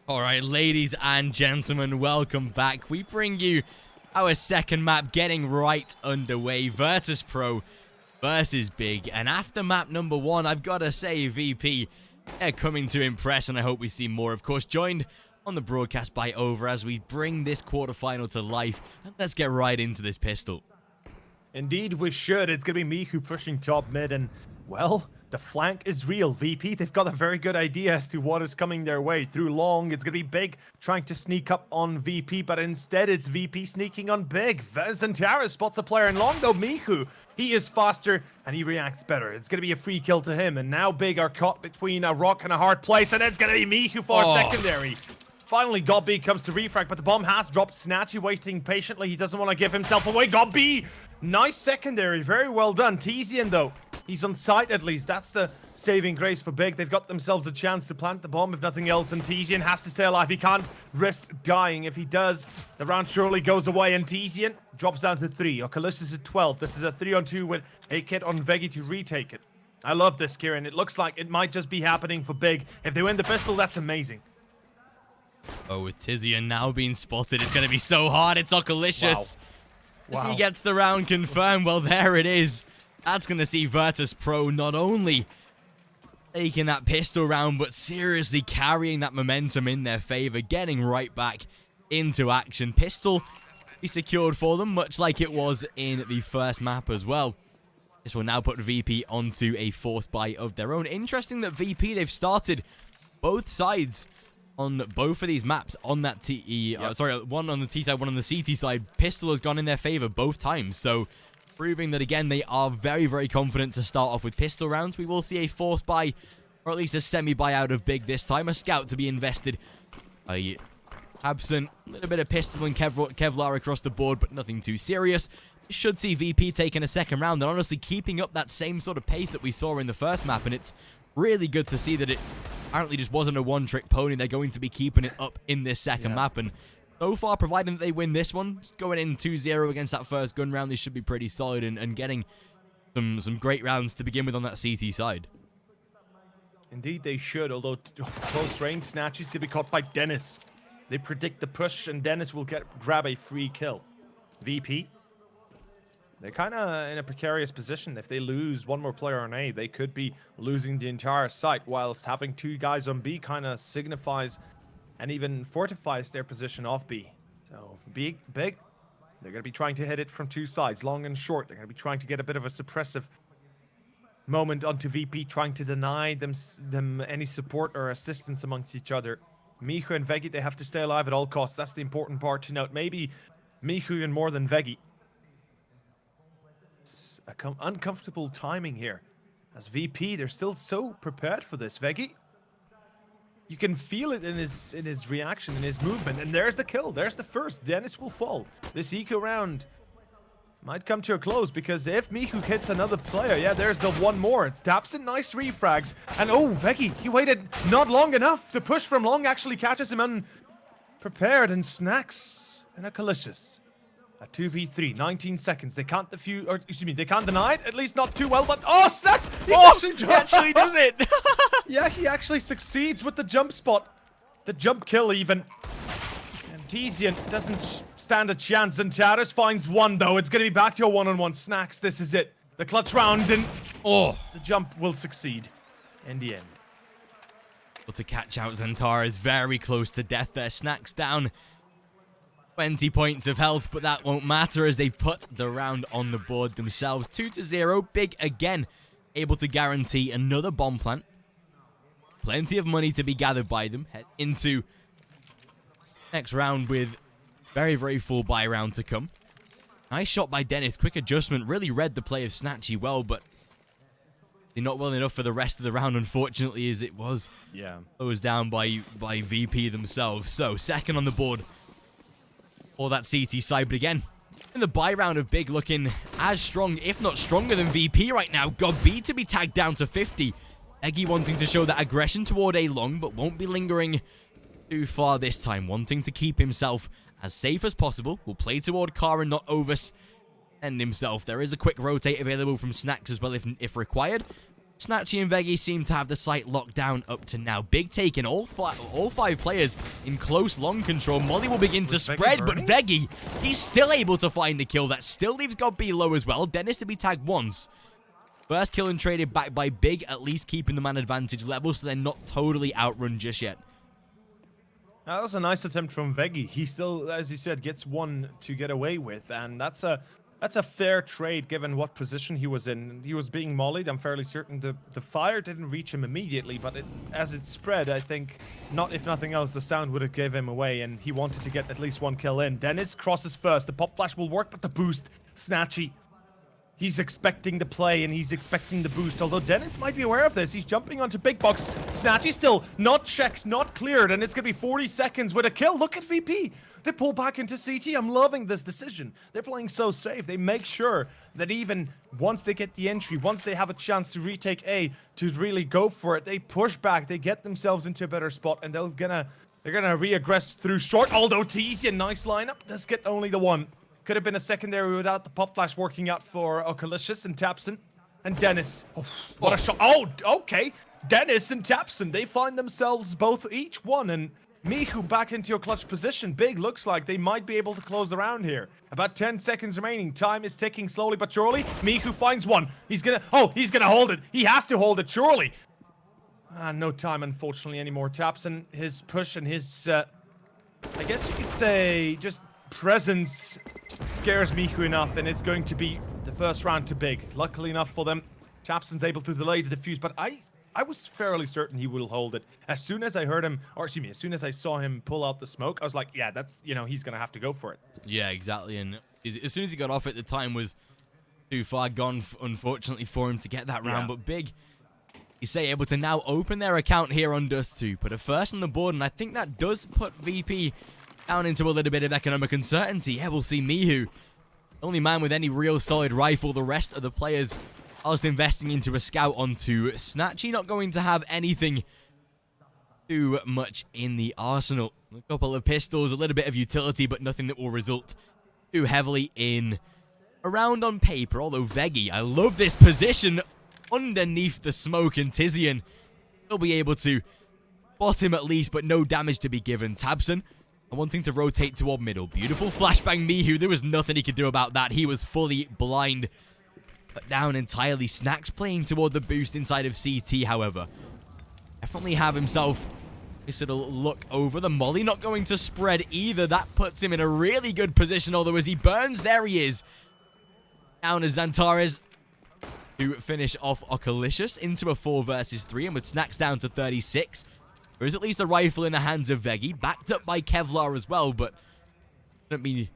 Alright, ladies and gentlemen, welcome back. We bring you our second map getting right underway. Virtus.pro versus Big. And after map number 1, I've got to say, VP, they're coming to impress, and I hope we see more. Of course, joined on the broadcast by Over as we bring this quarterfinal to life. And let's get right into this pistol. Indeed, we should. It's going to be Michu pushing top mid, and, well, the flank is real. VP, they've got a very good idea as to what is coming their way. Through long, it's going to be Big trying to sneak up on VP, but instead it's VP sneaking on Big. Zantara spots a player in long, though Michu, he is faster and he reacts better. It's going to be a free kill to him, and now Big are caught between a rock and a hard place, and it's going to be Michu for a secondary. Finally, Gobby comes to refrag, but the bomb has dropped. Snatchy waiting patiently. He doesn't want to give himself away. Gobby! Nice secondary. Very well done. Tizian, though, he's on site at least. That's the saving grace for Big. They've got themselves a chance to plant the bomb, if nothing else, and Tizian has to stay alive. He can't risk dying. If he does, the round surely goes away, and Tizian drops down to 3. Oculus at 12. This is a 3-on-2 with a kit on Veggie to retake it. I love this, Kieran. It looks like it might just be happening for Big. If they win the pistol, that's amazing. Oh, with Tizian now being spotted, it's going to be so hard. It's Oculicious. Wow. As he gets the round confirmed, well, there it is. That's going to see Virtus.pro not only taking that pistol round, but seriously carrying that momentum in their favor, getting right back into action. Pistol be secured for them, much like it was in the first map as well. This will now put VP onto a forced buy of their own. Interesting that VP, they've started both sides on both of these maps on that one on the T side, one on the CT side. Pistol has gone in their favor both times, so proving that again they are very, very confident to start off with pistol rounds. We will see a forced buy, or at least a semi buy out of Big this time. A scout to be invested. Absent, a little bit of pistol and Kevlar across the board, but nothing too serious. Should see VP taking a second round and honestly keeping up that same sort of pace that we saw in the first map, and it's really good to see that it apparently just wasn't a one-trick pony. They're going to be keeping it up in this second map, and so far, providing that they win this one, going in 2-0 against that first gun round, they should be pretty solid and getting some great rounds to begin with on that CT side. Indeed, they should, although close range snatches to be caught by Dennis. They predict the push, and Dennis will grab a free kill. VP, they're kind of in a precarious position. If they lose one more player on A, they could be losing the entire site, whilst having 2 guys on B kind of signifies and even fortifies their position off B. So, Big, they're going to be trying to hit it from 2 sides, long and short. They're going to be trying to get a bit of a suppressive moment onto VP, trying to deny them any support or assistance amongst each other. Michu and Veggie, they have to stay alive at all costs. That's the important part to note. Maybe Michu even more than Veggie. Uncomfortable timing here, as VP, they're still so prepared for this. Veggie, you can feel it in his reaction, in his movement, and there's the kill. There's the first. Dennis will fall. This eco round might come to a close, because if Michu hits another player, there's the one more. It's Dapson, nice refrags, and oh, Veggie, he waited not long enough. The push from long actually catches him unprepared and snacks and a Calicious. A 2v3, 19 seconds. They can't defuse, or excuse me, they can't deny it, at least not too well, but oh, snacks! He actually does it! Yeah, he actually succeeds with the jump spot. The jump kill even. And Tizian doesn't stand a chance, and Taris finds one though. It's gonna be back to a one-on-one. Snacks, this is it. The clutch round, and the jump will succeed in the end. But to catch out, Zantara is very close to death there. Snacks down 20 points of health, but that won't matter as they put the round on the board themselves. 2-0. Big again able to guarantee another bomb plant. Plenty of money to be gathered by them. Head into next round with very, very full buy round to come. Nice shot by Dennis. Quick adjustment. Really read the play of Snatchy well, but they're not well enough for the rest of the round, unfortunately, as it was closed down by VP themselves. So, second on the board for that CT side, but again, in the buy round of Big looking as strong, if not stronger than VP right now. Gobby to be tagged down to 50. Eggy wanting to show that aggression toward A long, but won't be lingering too far this time. Wanting to keep himself as safe as possible. Will play toward Car and not oversend himself. There is a quick rotate available from Snacks as well if required. Snatchy and Veggie seem to have the site locked down up to now. Big taking all five players in close long control. Molly will begin to spread, but Veggie, he's still able to find a kill. That still leaves God B low as well. Dennis to be tagged once. First kill and traded back by Big, at least keeping the man advantage level, so they're not totally outrun just yet. That was a nice attempt from Veggie. He still, as you said, gets one to get away with, and that's a fair trade given what position he was in. He was being mollied. I'm fairly certain the fire didn't reach him immediately, but as it spread, I think, if nothing else, the sound would have gave him away, and he wanted to get at least one kill in. Dennis crosses first. The pop flash will work, but the boost, Snatchy. He's expecting the play, and he's expecting the boost, although Dennis might be aware of this. He's jumping onto Big Box. Snatchy still not checked, not cleared, and it's going to be 40 seconds with a kill. Look at VP. They pull back into CT. I'm loving this decision. They're playing so safe. They make sure that even once they get the entry, once they have a chance to retake A, to really go for it, they push back, they get themselves into a better spot, and they're gonna re-aggress through short, although Teasy, a nice lineup. Let's get only the one. Could have been a secondary without the pop flash working out for Okalicious and Tapson. And Dennis. Oh, what a shot. Oh, okay. Dennis and Tapson, they find themselves both each one. And Miku back into your clutch position. Big looks like they might be able to close the round here. About 10 seconds remaining. Time is ticking slowly but surely. Miku finds one. He's gonna hold it. He has to hold it, surely. No time, unfortunately, anymore. Tapson, his push and his, I guess you could say, just presence scares Miku enough, and it's going to be the first round to Big. Luckily enough for them, Tapson's able to delay the defuse, but I was fairly certain he will hold it. As soon as I heard him, or excuse me, as soon as I saw him pull out the smoke, I was like, yeah, that's, he's going to have to go for it. Yeah, exactly, and as soon as he got off it, the time was too far gone, unfortunately, for him to get that round, but Big, you say, able to now open their account here on Dust 2, put a first on the board, and I think that does put VP down into a little bit of economic uncertainty. Yeah, we'll see Mihu, only man with any real solid rifle. The rest of the players are just investing into a scout onto Snatchy. Not going to have anything too much in the arsenal. A couple of pistols, a little bit of utility, but nothing that will result too heavily in a round on paper. Although Veggie, I love this position underneath the smoke, and Tizian will be able to spot him at least, but no damage to be given. Tabson wanting to rotate toward middle. Beautiful flashbang Mihu. There was nothing he could do about that. He was fully blind. But down entirely. Snacks playing toward the boost inside of CT, however. Definitely have himself this little look over. The molly not going to spread either. That puts him in a really good position. Although as he burns, there he is. Down as Xantares to finish off Okalicious into a 4 versus 3. And with Snacks down to 36. There is at least a rifle in the hands of Veggie, backed up by Kevlar as well, but shouldn't be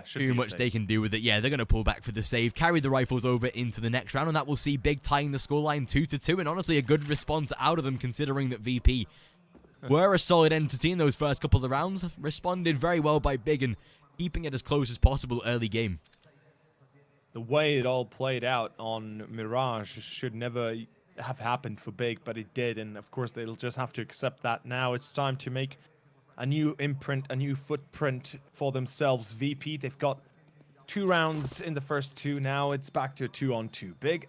too much they can do with it. Yeah, they're going to pull back for the save, carry the rifles over into the next round, and that will see Big tying the scoreline 2-2, and honestly a good response out of them considering that VP were a solid entity in those first couple of rounds. Responded very well by Big and keeping it as close as possible early game. The way it all played out on Mirage should never have happened for Big, but it did, and of course they'll just have to accept that. Now it's time to make a new imprint, a new footprint for themselves. VP, they've got 2 rounds in the first 2. Now it's back to a 2-on-2. Big,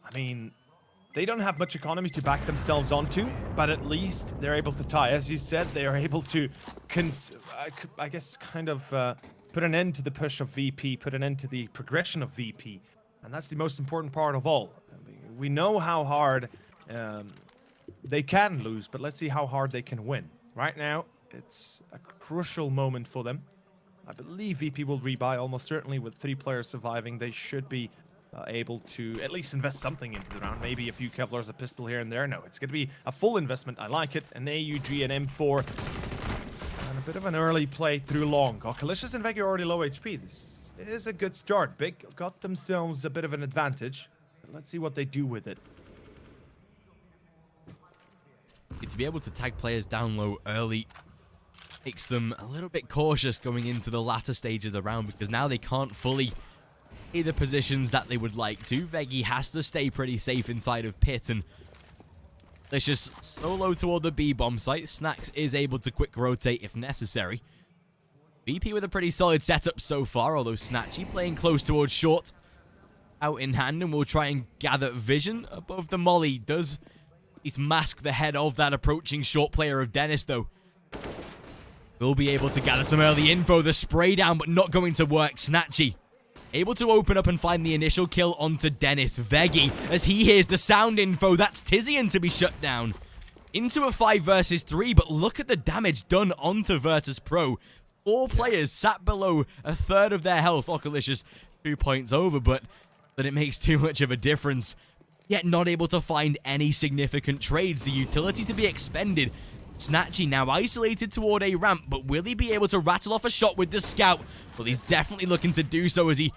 I mean, they don't have much economy to back themselves onto, but at least they're able to tie. As you said, they are able to I guess kind of put an end to the push of VP, put an end to the progression of VP, and that's the most important part of all. We know how hard they can lose, but let's see how hard they can win. Right now, it's a crucial moment for them. I believe VP will rebuy almost certainly. With 3 players surviving, they should be able to at least invest something into the round. Maybe a few Kevlars, a pistol here and there. No, it's going to be a full investment. I like it. An AUG, an M4, and a bit of an early play through long. Okalicious and Veggie are already low HP. This is a good start. Big got themselves a bit of an advantage. Let's see what they do with it. To be able to tag players down low early makes them a little bit cautious going into the latter stage of the round, because now they can't fully see the positions that they would like to. Veggie has to stay pretty safe inside of pit, and let's just solo toward the B-bomb site. Snacks is able to quick rotate if necessary. VP with a pretty solid setup so far, although Snatchy playing close towards short. out in hand and will try and gather vision above the molly. Does he's mask the head of that approaching short player of Dennis, though. Will be able to gather some early info. The spray down, but not going to work. Snatchy able to open up and find the initial kill onto Dennis. Veggie, as he hears the sound info, that's Tizian to be shut down. Into a 5 versus 3, but look at the damage done onto Virtus.pro. 4 players sat below a third of their health. Oculicious 2 points over, but it makes too much of a difference. Yet not able to find any significant trades. The utility to be expended. Snatchy now isolated toward a ramp, but will he be able to rattle off a shot with the scout? Well, he's definitely looking to do so as he,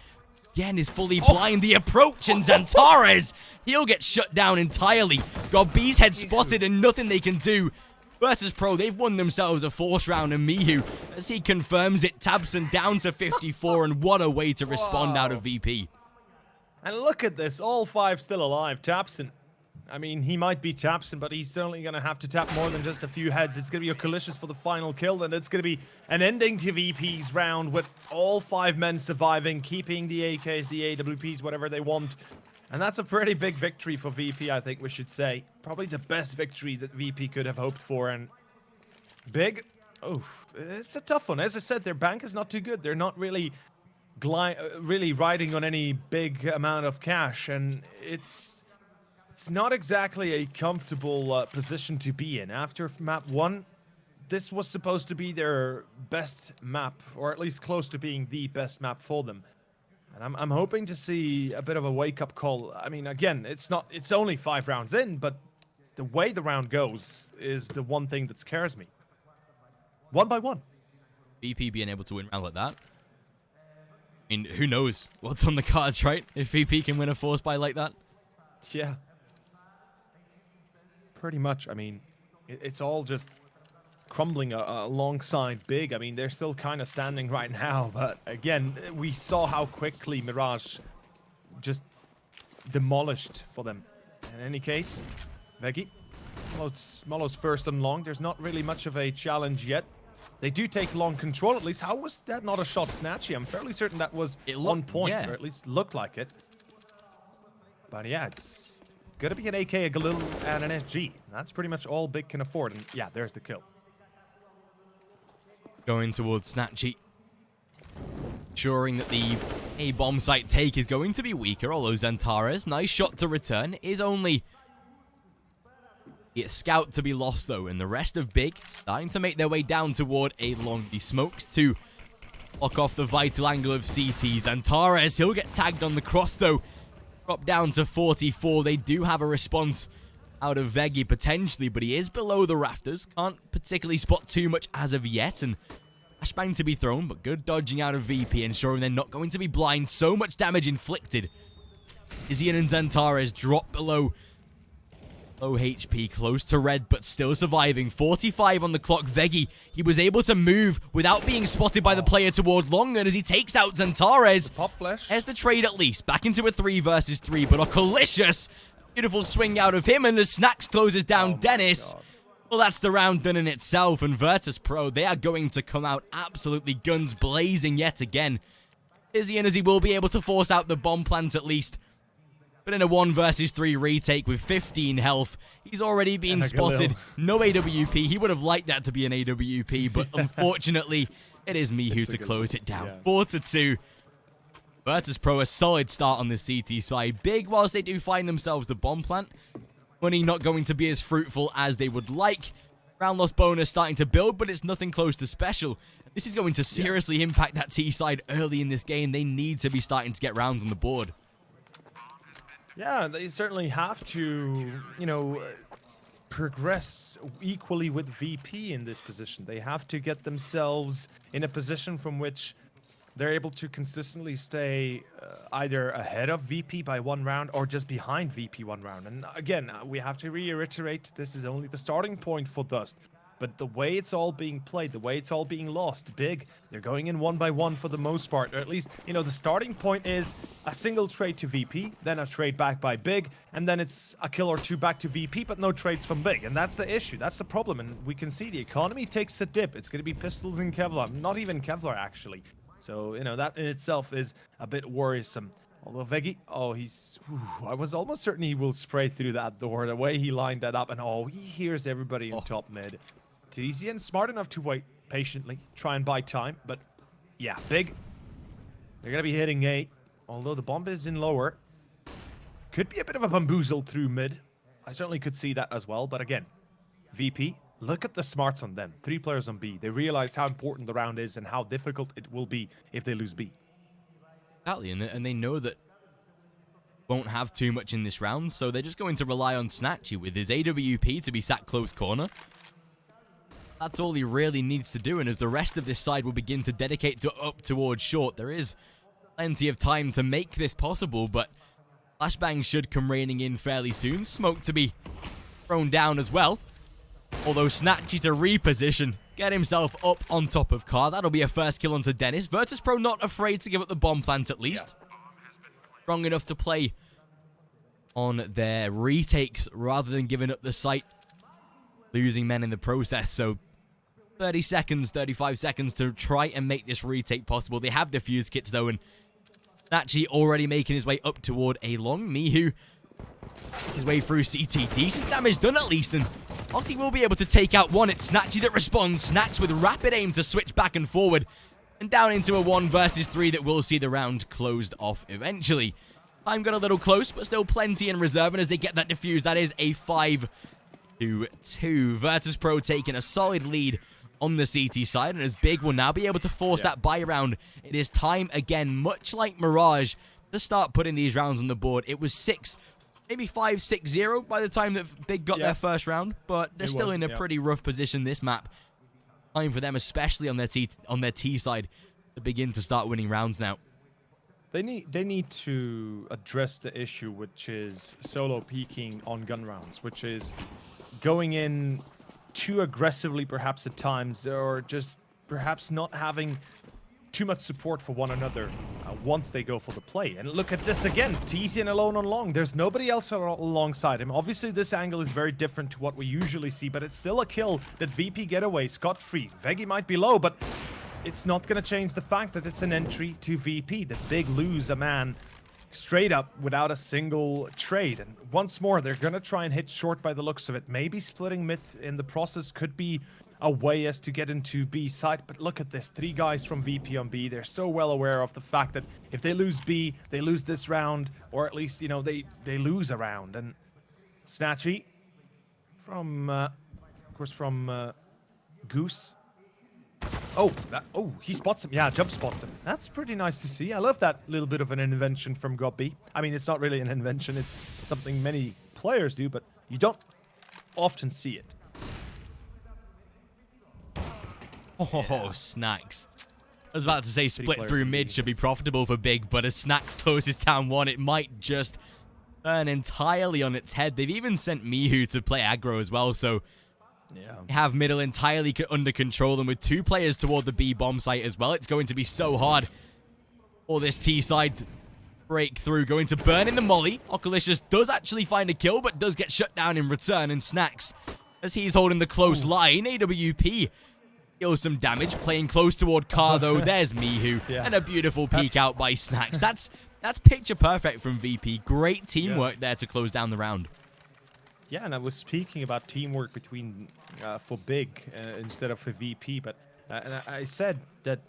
again, is fully blind. The approach, and Xantares, he'll get shut down entirely. Got B's head spotted and nothing they can do. Virtus.pro, they've won themselves a 4th round, and Mihu, as he confirms it, Tabson down to 54, and what a way to respond out of VP. And look at this, all 5 still alive. Tabson, I mean, he might be Tabson, but he's certainly going to have to tap more than just a few heads. It's going to be Oculicious for the final kill, and it's going to be an ending to VP's round with all 5 men surviving, keeping the AKs, the AWPs, whatever they want. And that's a pretty big victory for VP, I think we should say. Probably the best victory that VP could have hoped for. And Big, oh, it's a tough one. As I said, their bank is not too good. They're not really riding on any big amount of cash, and it's not exactly a comfortable position to be in. After map 1, this was supposed to be their best map, or at least close to being the best map for them. And I'm hoping to see a bit of a wake-up call. I mean, again, it's only 5 rounds in, but the way the round goes is the one thing that scares me. 1 by 1. VP being able to win round like that. I mean, who knows what's on the cards, right? If VP can win a force buy like that. Yeah. Pretty much. I mean, it's all just crumbling alongside Big. I mean, they're still kind of standing right now, but again, we saw how quickly Mirage just demolished for them. In any case, Veggie, Molo's first and long. There's not really much of a challenge yet. They do take long control, at least. How was that not a shot Snatchy? I'm fairly certain that was on point, or at least looked like it. But yeah, it's gonna be an AK, a Galil, and an SG. That's pretty much all Big can afford, and yeah, there's the kill. Going towards Snatchy. Ensuring that the A-bomb site take is going to be weaker, although Xantares, nice shot to return, is only a scout to be lost, though, and the rest of Big starting to make their way down toward a long. He smokes to block off the vital angle of CT. Xantares, he'll get tagged on the cross, though. Drop down to 44. They do have a response out of Veggie, potentially, but he is below the rafters. Can't particularly spot too much as of yet, and flashbang to be thrown, but good dodging out of VP, ensuring they're not going to be blind. So much damage inflicted. Tizian and Xantares drop below low HP, close to red, but still surviving. 45 on the clock. Veggie, he was able to move without being spotted by the player toward long, and as he takes out Xantares, pop flash. There's the trade at least. Back into a 3 versus 3, but Oculicious, beautiful swing out of him, and the Snacks closes down Dennis. Well, that's the round done in itself, and Virtus.pro, they are going to come out absolutely guns blazing yet again. Tizian, as he will be able to force out the bomb plant at least. But in a 1 versus 3 retake with 15 health, he's already been spotted. No AWP. He would have liked that to be an AWP, but unfortunately, it is Mihu to close it down. 4-2. Virtus.pro, a solid start on the CT side. Big, whilst they do find themselves the bomb plant, money not going to be as fruitful as they would like. Round loss bonus starting to build, but it's nothing close to special. This is going to seriously impact that T side early in this game. They need to be starting to get rounds on the board. Yeah, they certainly have to, you know, progress equally with VP in this position. They have to get themselves in a position from which they're able to consistently stay either ahead of VP by 1 round or just behind VP 1 round. And again, we have to reiterate, this is only the starting point for Dust. But the way it's all being played, the way it's all being lost, Big, they're going in 1 by 1 for the most part. Or at least, you know, the starting point is a single trade to VP, then a trade back by Big, and then it's a kill or 2 back to VP, but no trades from Big. And that's the issue. That's the problem. And we can see the economy takes a dip. It's going to be pistols and Kevlar. Not even Kevlar, actually. So, you know, that in itself is a bit worrisome. Although Veggie, oh, I was almost certain he will spray through that door. The way he lined that up, and oh, he hears everybody in top mid. Tizian smart enough to wait patiently, try and buy time, but yeah, Big. They're going to be hitting A, although the bomb is in lower. Could be a bit of a bamboozle through mid. I certainly could see that as well, but again, VP, look at the smarts on them. 3 players on B. They realized how important the round is and how difficult it will be if they lose B. Exactly, and they know that won't have too much in this round, so they're just going to rely on Snatchy with his AWP to be sat close corner. That's all he really needs to do, and as the rest of this side will begin to dedicate to up towards short, there is plenty of time to make this possible, but flashbangs should come raining in fairly soon. Smoke to be thrown down as well, although Snatchy to reposition, get himself up on top of Car. That'll be a first kill onto Dennis. Virtus.pro not afraid to give up the bomb plant at least. Yeah. Strong enough to play on their retakes rather than giving up the site, losing men in the process. So 30 seconds, 35 seconds to try and make this retake possible. They have defuse kits though, and Snatchy already making his way up toward a long. Mihu his way through CT. Decent damage done at least, and Aussie will be able to take out one. It's Snatchy that responds. Snatch with rapid aim to switch back and forward, and down into a 1 versus 3 that will see the round closed off eventually. Time got a little close, but still plenty in reserve, and as they get that defuse, that is a 5-2. Virtus.pro taking a solid lead on the CT side, and as Big will now be able to force that buy round, it is time again, much like Mirage, to start putting these rounds on the board. It was 6, maybe 5-6-0 by the time that Big got their first round, but they're still in a pretty rough position this map. Time for them, especially on their T side, to begin to start winning rounds now. They need to address the issue, which is solo peeking on gun rounds, which is going in too aggressively perhaps at times, or just perhaps not having too much support for one another once they go for the play. And look at this again, Tizian alone on long. There's nobody else alongside him. Obviously this angle is very different to what we usually see, but it's still a kill that VP get away scot-free. Veggie might be low, but it's not going to change the fact that it's an entry to VP. The Big lose a man straight up without a single trade. And once more, they're going to try and hit short by the looks of it. Maybe splitting mid in the process could be a way as to get into B side. But look at this, 3 guys from VP on B. They're so well aware of the fact that if they lose B, they lose this round, or at least, you know, they lose a round. And Snatchy from, of course, from Goose. Oh, he spots him. Yeah, jump spots him. That's pretty nice to see. I love that little bit of an invention from Gobby. I mean, it's not really an invention. It's something many players do, but you don't often see it. Oh, Snacks. I was about to say split through mid should be profitable for Big, but as Snack closes down 1, it might just turn entirely on its head. They've even sent Mihu to play aggro as well, so have middle entirely under control, and with 2 players toward the B bomb site as well, it's going to be so hard for this T side to break through. Going to burn in the molly. Oculicious does actually find a kill, but does get shut down in return, and Snacks, as he's holding the close line, AWP deals some damage, playing close toward Car though. There's Mihu, and a beautiful peek out by Snacks. That's picture perfect from VP. Great teamwork there to close down the round. Yeah, and I was speaking about teamwork between for Big instead of for VP, but and I said that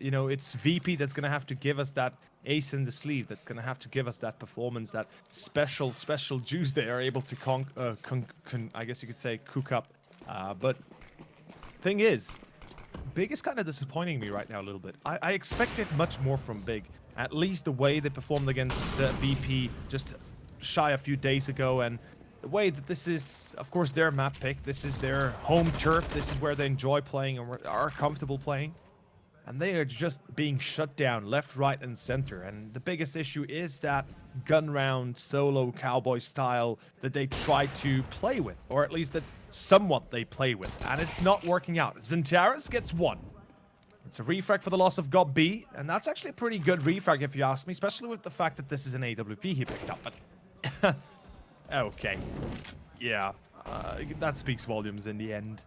you know, it's VP that's gonna have to give us that ace in the sleeve, that's gonna have to give us that performance, that special juice they are able to I guess you could say cook up. But thing is, Big is kind of disappointing me right now a little bit. I expected much more from Big, at least the way they performed against VP just shy a few days ago, and the way that this is, of course, their map pick. This is their home turf. This is where they enjoy playing and are comfortable playing. And they are just being shut down left, right, and center. And the biggest issue is that gun round solo cowboy style that they try to play with, or at least that somewhat they play with. And it's not working out. Zentaris gets 1. It's a refrag for the loss of Gob B, and that's actually a pretty good refrag if you ask me, especially with the fact that this is an AWP he picked up. But okay. Yeah. That speaks volumes in the end.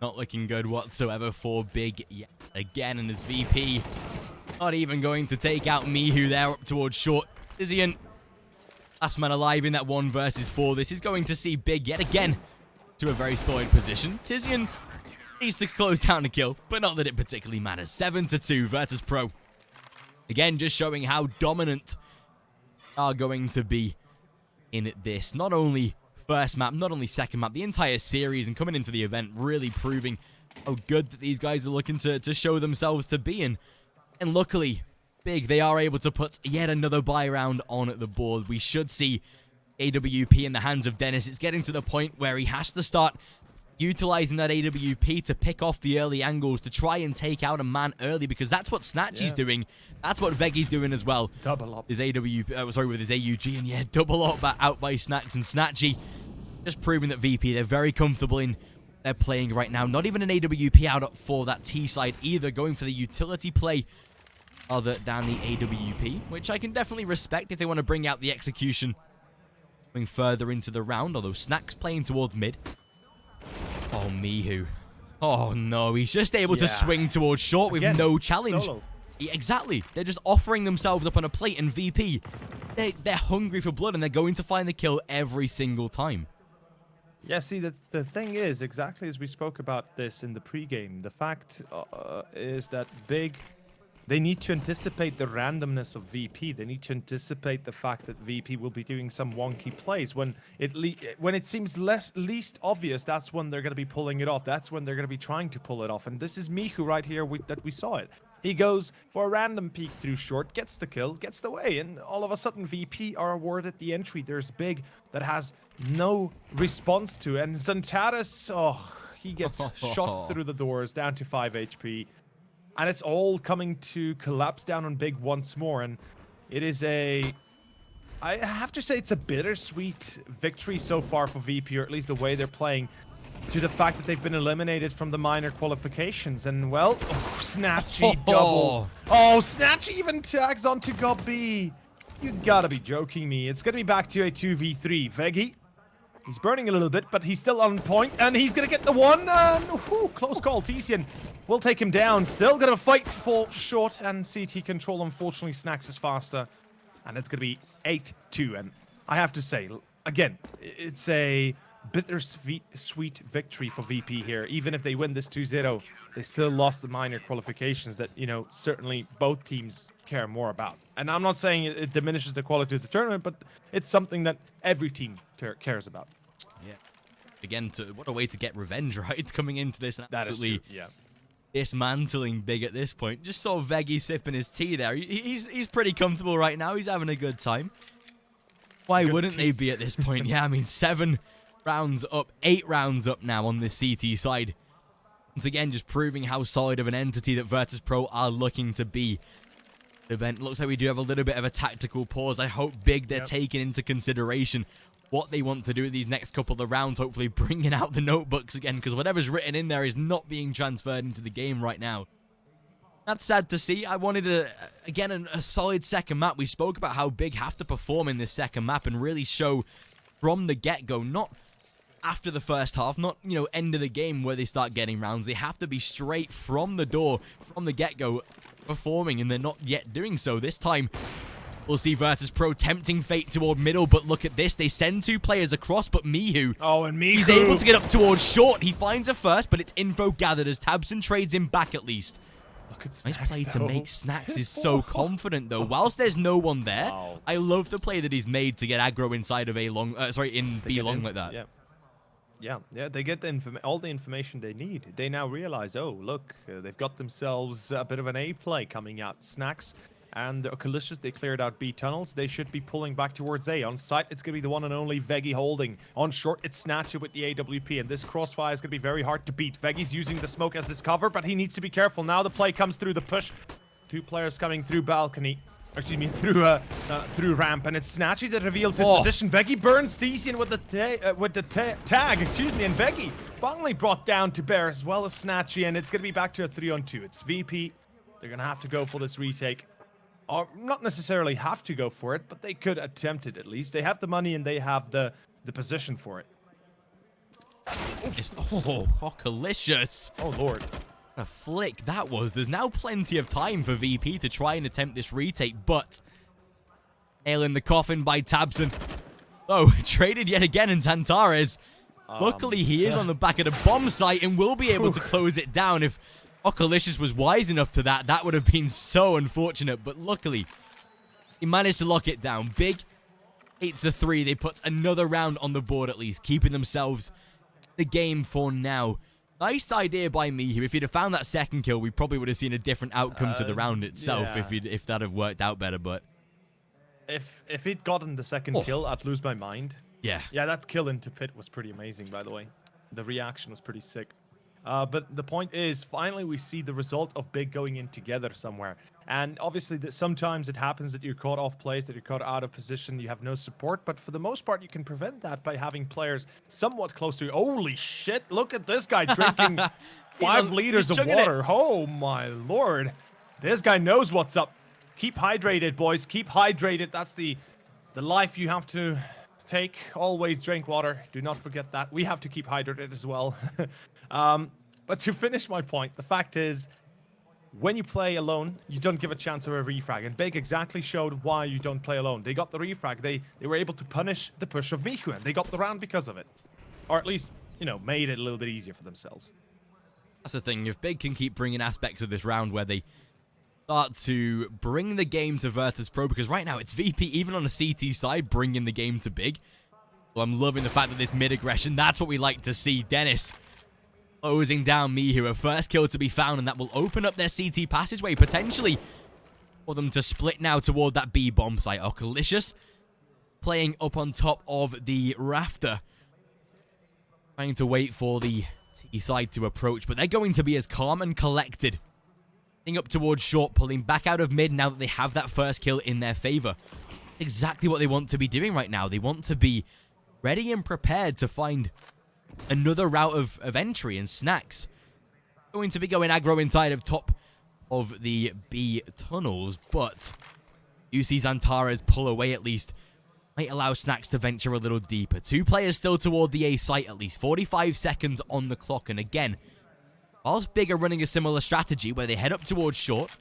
Not looking good whatsoever for Big yet again, and as VP Not even going to take out Mihu there up towards short. Tizian, last man alive in that 1 versus 4. This is going to see Big yet again to a very solid position. Tizian needs to close down a kill, but not that it particularly matters. 7-2, Virtus.pro. Again, just showing how dominant they are going to be in this. Not only first map, not only second map, the entire series, and coming into the event, really proving how good that these guys are looking to show themselves to be in. And luckily, Big, they are able to put yet another buy round on the board. We should see AWP in the hands of Dennis. It's getting to the point where he has to start utilizing that AWP to pick off the early angles, to try and take out a man early, because that's what Snatchy's doing. That's what Veggy's doing as well. Double up. His with his AUG, and yeah, double up out by Snacks, and Snatchy just proving that VP, they're very comfortable in their playing right now. Not even an AWP out for that T side either, going for the utility play other than the AWP, which I can definitely respect if they want to bring out the execution going further into the round, although Snacks playing towards mid. Oh, Mihu. Oh, no. He's just able to swing towards short with no challenge. Solo. Exactly. They're just offering themselves up on a plate, and VP, they're hungry for blood, and they're going to find the kill every single time. Yeah, see, the thing is, exactly as we spoke about this in the pregame, the fact is that Big, they need to anticipate the randomness of VP. They need to anticipate the fact that VP will be doing some wonky plays. When it seems least obvious, that's when they're going to be pulling it off. That's when they're going to be trying to pull it off. And this is Mihu right here that we saw it. He goes for a random peek through short, gets the kill, gets the way, and all of a sudden VP are awarded the entry. There's Big that has no response to it. And Zantaris, oh, he gets shot through the doors, down to 5 HP. And it's all coming to collapse down on Big once more. And it is I have to say, it's a bittersweet victory so far for VP, or at least the way they're playing, to the fact that they've been eliminated from the minor qualifications. And, well, Snatchy double. Oh, Snatchy even tags onto Gob B. You gotta be joking me. It's gonna be back to a 2v3. Veggie, he's burning a little bit, but he's still on point, and he's gonna get the one. Close call. Tizian will take him down. Still gonna fight for short, and CT control. Unfortunately, Snacks is faster, and it's gonna be 8-2. And I have to say, again, it's a bittersweet victory for VP here. Even if they win this 2-0, they still lost the minor qualifications that, you know, certainly both teams care more about. And I'm not saying it diminishes the quality of the tournament, but it's something that every team cares about. Yeah. Again, what a way to get revenge, right? Coming into this and absolutely dismantling Big at this point. Just saw Veggie sipping his tea there. He's pretty comfortable right now. He's having a good time. Why wouldn't they be at this point? Yeah, I mean, 7 rounds up, 8 rounds up now on this CT side. Once again, just proving how solid of an entity that Virtus.pro are looking to be. The event looks like we do have a little bit of a tactical pause. I hope Big they're taking into consideration what they want to do with these next couple of rounds, hopefully bringing out the notebooks again, because whatever's written in there is not being transferred into the game right now. That's sad to see. I wanted, a solid second map. We spoke about how Big have to perform in this second map and really show from the get-go, not after the first half, not, you know, end of the game where they start getting rounds. They have to be straight from the door, from the get-go, performing, and they're not yet doing so. This time, we'll see Virtus.pro tempting fate toward middle, but look at this. They send 2 players across, but Mihu, he's able to get up towards short. He finds a first, but it's info gathered as Tabson trades him back at least. Look at Snacks, nice play to make. Snacks is so confident, though. Whilst there's no one there, I love the play that he's made to get aggro inside of A long, in B long like that. Yeah, they get all the information they need. They now realize, oh, look, they've got themselves a bit of an A play coming out. Snacks and Calicious, they cleared out B tunnels. They should be pulling back towards A. On site, it's going to be the one and only Veggie holding. On short, it's Snatcher with the AWP, and this crossfire is going to be very hard to beat. Veggie's using the smoke as his cover, but he needs to be careful. Now the play comes through the push. 2 players coming through balcony. Excuse me, through ramp, and it's Snatchy that reveals his position. Veggie burns Thesian with the tag, excuse me, and Veggie finally brought down to bear as well as Snatchy, and it's going to be back to a 3-on-2. It's VP. They're going to have to go for this retake. Or not necessarily have to go for it, but they could attempt it at least. They have the money and they have the position for it. Oh, Calicious. Oh, Lord. A flick that was. There's now plenty of time for VP to try and attempt this retake, but nail in the coffin by Tabson. Oh, traded yet again in Zantares. Luckily, he is on the back of the bomb site and will be able to close it down. If Okalicious was wise enough to that, that would have been so unfortunate, but luckily, he managed to lock it down. Big 8-3. They put another round on the board at least, keeping themselves the game for now. Nice idea by me here. If he'd have found that second kill, we probably would have seen a different outcome to the round itself if that had worked out better, but... If he'd gotten the second kill, I'd lose my mind. Yeah. Yeah, that kill into pit was pretty amazing, by the way. The reaction was pretty sick. But the point is, finally we see the result of Big going in together somewhere. And obviously, sometimes it happens that you're caught off place, that you're caught out of position, you have no support. But for the most part, you can prevent that by having players somewhat close to you. Holy shit, look at this guy drinking 5 liters of water. Oh my lord. This guy knows what's up. Keep hydrated, boys. Keep hydrated. That's the life you have to take. Always drink water. Do not forget that. We have to keep hydrated as well. But to finish my point, the fact is, when you play alone, you don't give a chance of a refrag. And Big exactly showed why you don't play alone. They got the refrag. They were able to punish the push of Miku, and they got the round because of it. Or at least, you know, made it a little bit easier for themselves. That's the thing. If Big can keep bringing aspects of this round where they start to bring the game to Virtus.pro, because right now it's VP, even on the CT side, bringing the game to Big. So I'm loving the fact that this mid-aggression, that's what we like to see. Dennis closing down Mihu, a first kill to be found, and that will open up their CT passageway, potentially for them to split now toward that B bomb site. Okalicious playing up on top of the rafter, trying to wait for the T side to approach, but they're going to be as calm and collected. Up towards short, pulling back out of mid now that they have that first kill in their favor. Exactly what they want to be doing right now. They want to be ready and prepared to find another route of entry, and Snacks going to be going aggro inside of top of the B tunnels, but you see Zantares pull away at least. Might allow Snacks to venture a little deeper. 2 players still toward the A site at least. 45 seconds on the clock, and again, whilst Big are running a similar strategy where they head up towards short,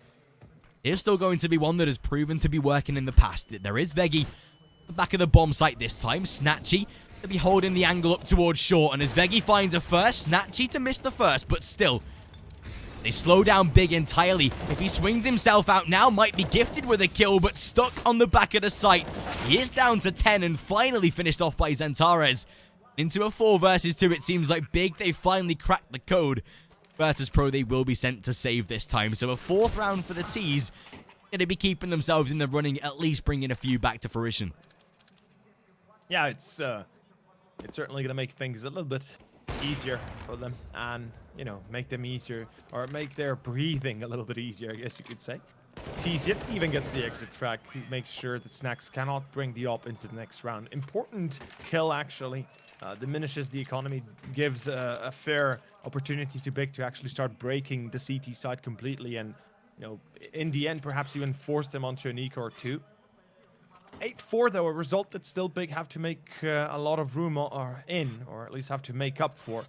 there's still going to be one that has proven to be working in the past. There is Veggie at the back of the bomb site this time. Snatchy to be holding the angle up towards short, and as Veggie finds a first, Snatchy to miss the first, but still, they slow down Big entirely. If he swings himself out now, might be gifted with a kill, but stuck on the back of the site. He is down to 10 and finally finished off by Zantares. Into a 4 versus 2, it seems like Big, they finally cracked the code. Virtus.pro, they will be sent to save this time. So a 4th round for the T's. Going to be keeping themselves in the running, at least bringing a few back to fruition. Yeah, it's certainly going to make things a little bit easier for them, and, you know, make them easier, or make their breathing a little bit easier, I guess you could say. T-Zip even gets the exit track, makes sure that Snacks cannot bring the op into the next round. Important kill, actually. Diminishes the economy, gives a fair opportunity to Big to actually start breaking the CT side completely, and, you know, in the end, perhaps even force them onto an eco or 2. 8-4, though, a result that still Big have to make a lot of room or at least have to make up for.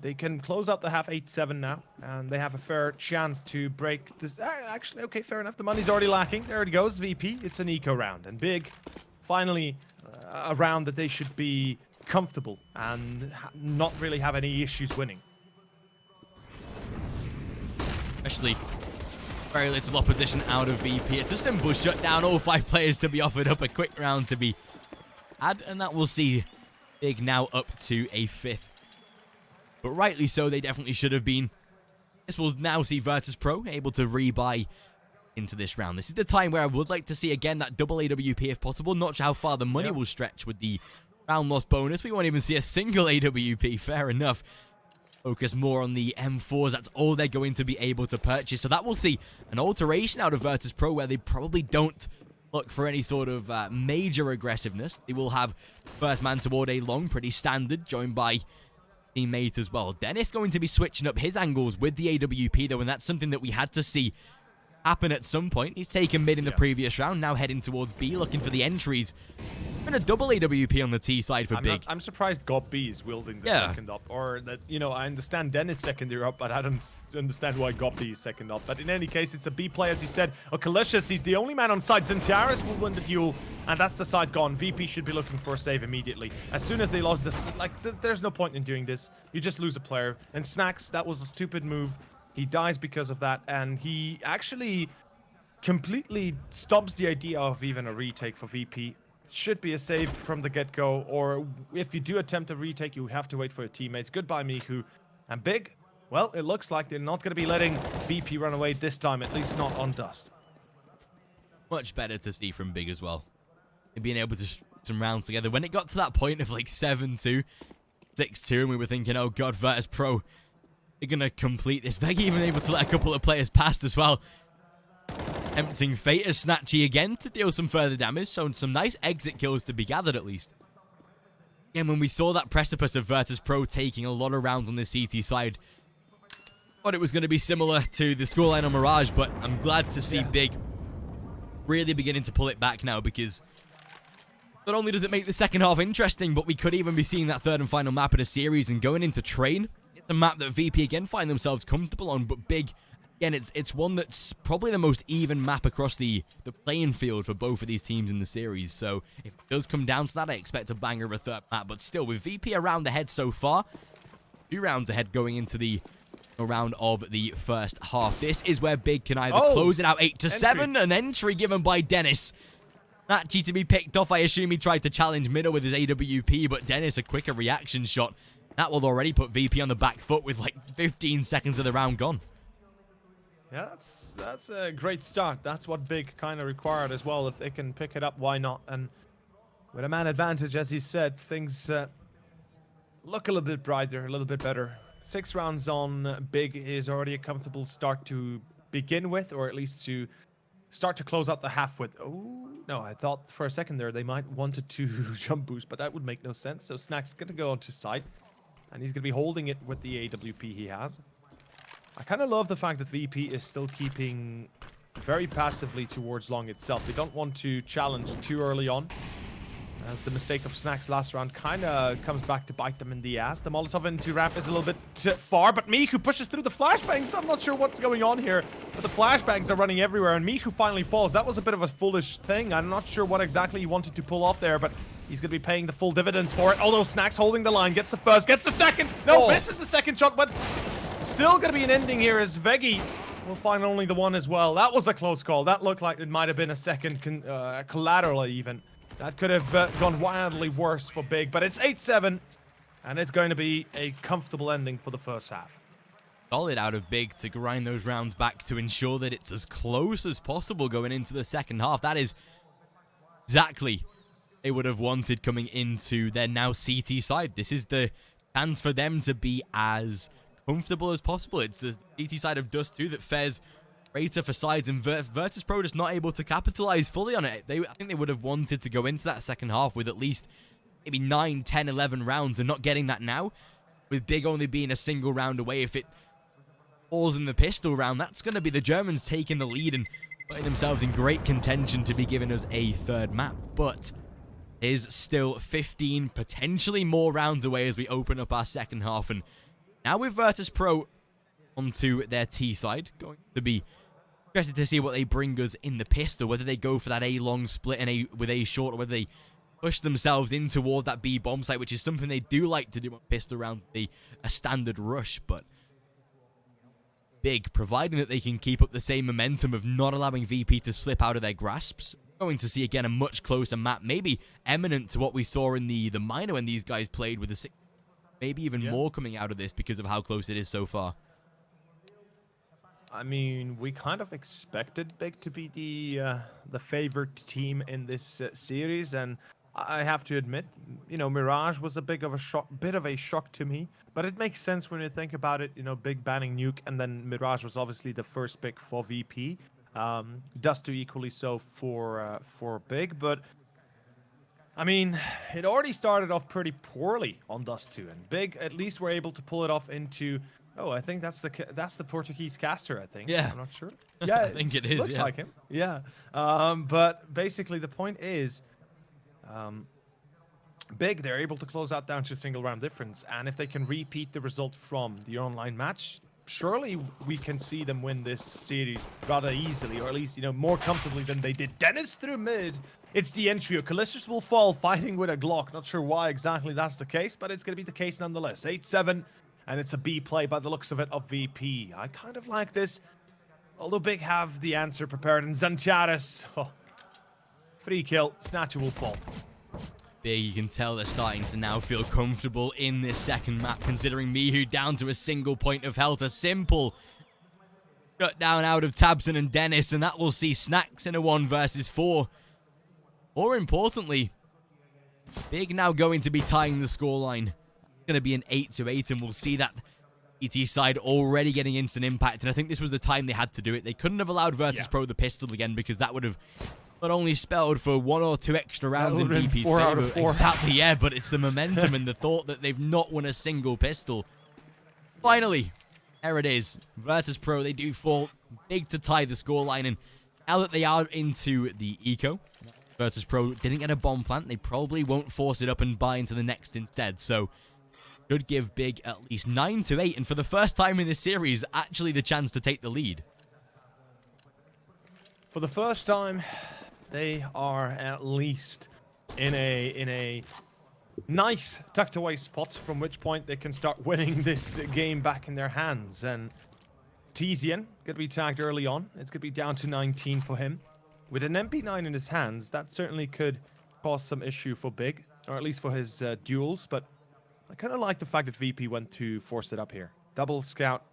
They can close out the half 8-7 now, and they have a fair chance to break this. Actually, okay, fair enough. The money's already lacking. There it goes, VP. It's an eco round, and Big, finally, a round that they should be comfortable and not really have any issues winning. Especially very little opposition out of VP. It's a simple shutdown. All 5 players to be offered up, a quick round to be had, and that will see Big now up to a 5th. But rightly so, they definitely should have been. This will now see Virtus.pro able to rebuy into this round. This is the time where I would like to see again that double AWP if possible. Not sure how far the money will stretch with the round loss bonus. We won't even see a single AWP, fair enough. Focus more on the M4s, that's all they're going to be able to purchase. So that will see an alteration out of Virtus.pro where they probably don't look for any sort of major aggressiveness. They will have first man toward a long, pretty standard, joined by teammate as well. Dennis going to be switching up his angles with the AWP though, and that's something that we had to see happen at some point. He's taken mid in the previous round, now heading towards B, looking for the entries. And a double AWP on the T side for Big. I'm surprised GOP is wielding the second up, or that, you know, I understand Dennis secondary up, but I don't understand why GOP is second up. But in any case, it's a B play, as you said. Okalicious, he's the only man on side. Zintiaris will win the duel, and that's the side gone. VP should be looking for a save immediately. As soon as they lost this, like, there's no point in doing this. You just lose a player. And Snacks, that was a stupid move. He dies because of that, and he actually completely stops the idea of even a retake for VP. Should be a save from the get-go, or if you do attempt a retake, you have to wait for your teammates. Goodbye, Miku. And Big, well, it looks like they're not going to be letting VP run away this time, at least not on Dust. Much better to see from Big as well. And being able to some rounds together. When it got to that point of like 7-2, 6-2, and we were thinking, oh god, Virtus.pro, they're going to complete this. Veggie even able to let a couple of players past as well. Tempting fate as Snatchy again to deal some further damage, so some nice exit kills to be gathered at least. Again, when we saw that precipice of Virtus.pro taking a lot of rounds on the CT side, thought it was going to be similar to the scoreline on Mirage, but I'm glad to see Big really beginning to pull it back now, because not only does it make the second half interesting, but we could even be seeing that third and final map in a series and going into Train. It's a map that VP again find themselves comfortable on, but Big, again, it's one that's probably the most even map across the playing field for both of these teams in the series. So if it does come down to that, I expect a banger of a third map. But still, with VP around ahead so far, 2 rounds ahead going into the round of the first half. This is where Big can either close it out 8-7, an entry given by Dennis. Natchi to be picked off. I assume he tried to challenge middle with his AWP, but Dennis, a quicker reaction shot. That will already put VP on the back foot with like 15 seconds of the round gone. Yeah, that's a great start. That's what Big kind of required as well. If they can pick it up, why not? And with a man advantage, as you said, things look a little bit brighter, a little bit better. 6 rounds on Big is already a comfortable start to begin with, or at least to start to close out the half with. Oh, no, I thought for a second there they might wanted to jump boost, but that would make no sense. So Snack's going to go onto site, and he's going to be holding it with the AWP he has. I kind of love the fact that VP is still keeping very passively towards long itself. They don't want to challenge too early on, as the mistake of Snacks last round kind of comes back to bite them in the ass. The Molotov into ramp is a little bit far, but Miku pushes through the flashbangs. I'm not sure what's going on here, but the flashbangs are running everywhere, and Miku finally falls. That was a bit of a foolish thing. I'm not sure what exactly he wanted to pull off there, but he's going to be paying the full dividends for it. Although Snacks holding the line, gets the first, gets the second. No, misses the second shot, but still going to be an ending here as Veggie will find only the one as well. That was a close call. That looked like it might have been a second collateral even. That could have gone wildly worse for Big, but it's 8-7, and it's going to be a comfortable ending for the first half. Solid out of Big to grind those rounds back to ensure that it's as close as possible going into the second half. That is exactly what they would have wanted coming into their now CT side. This is the chance for them to be as comfortable as possible. It's the CT side of Dust 2 that fares greater for sides, and Virtus.pro just not able to capitalize fully on it. I think they would have wanted to go into that second half with at least maybe 9, 10, 11 rounds, and not getting that now, with Big only being a single round away. If it falls in the pistol round, that's going to be the Germans taking the lead and putting themselves in great contention to be giving us a third map. But is still 15, potentially more rounds away as we open up our second half. And now with Virtus.pro onto their T side, going to be interested to see what they bring us in the pistol, whether they go for that A long split and with A short, or whether they push themselves in toward that B bomb site, which is something they do like to do on pistol round, a standard rush. But Big, providing that they can keep up the same momentum of not allowing VP to slip out of their grasps, going to see again a much closer map, maybe eminent to what we saw in the minor when these guys played with the 6, maybe even more coming out of this because of how close it is so far. I mean, we kind of expected Big to be the favorite team in this series, and I have to admit, you know, Mirage was a bit of a shock to me, but it makes sense when you think about it. You know, Big banning Nuke, and then Mirage was obviously the first pick for VP. Dust 2 equally so for Big, but I mean, it already started off pretty poorly on Dust 2, and Big at least were able to pull it off into Oh, I think that's the Portuguese caster, I think. Yeah. I'm not sure. Yeah, I think it is, looks yeah. like him. Yeah. But basically the point is, Big, they're able to close out down to a single round difference, and if they can repeat the result from the online match, surely we can see them win this series rather easily, or at least, more comfortably than they did. Dennis through mid. It's the entry. Calistris will fall fighting with a Glock. Not sure why exactly that's the case, but it's going to be the case nonetheless. 8-7, and it's a B play by the looks of it of VP. I kind of like this, although Big have the answer prepared, and Zancharis, free kill. Snatcher will fall. Big, you can tell they're starting to now feel comfortable in this second map, considering Mihu down to a single point of health. A simple shutdown out of Tabson and Dennis, and that will see Snacks in a 1 versus 4. More importantly, Big now going to be tying the scoreline. It's going to be an 8-8, and we'll see that ET side already getting instant impact, and I think this was the time they had to do it. They couldn't have allowed Virtus.pro the pistol again, because that would have not only spelled for 1 or 2 extra rounds in VP's favor. Exactly, yeah, but it's the momentum and the thought that they've not won a single pistol. Finally, there it is. Virtus.pro, they do fall Big to tie the scoreline, and now that they are into the eco, Virtus.pro didn't get a bomb plant. They probably won't force it up and buy into the next instead, so should give Big at least 9-8, and for the first time in this series, actually the chance to take the lead. For the first time, they are at least in a nice tucked away spot, from which point they can start winning this game back in their hands. And Tizian gonna be tagged early on. It's gonna be down to 19 for him. With an MP9 in his hands, that certainly could cause some issue for Big, or at least for his duels. But I kind of like the fact that VP went to force it up here. Double scout,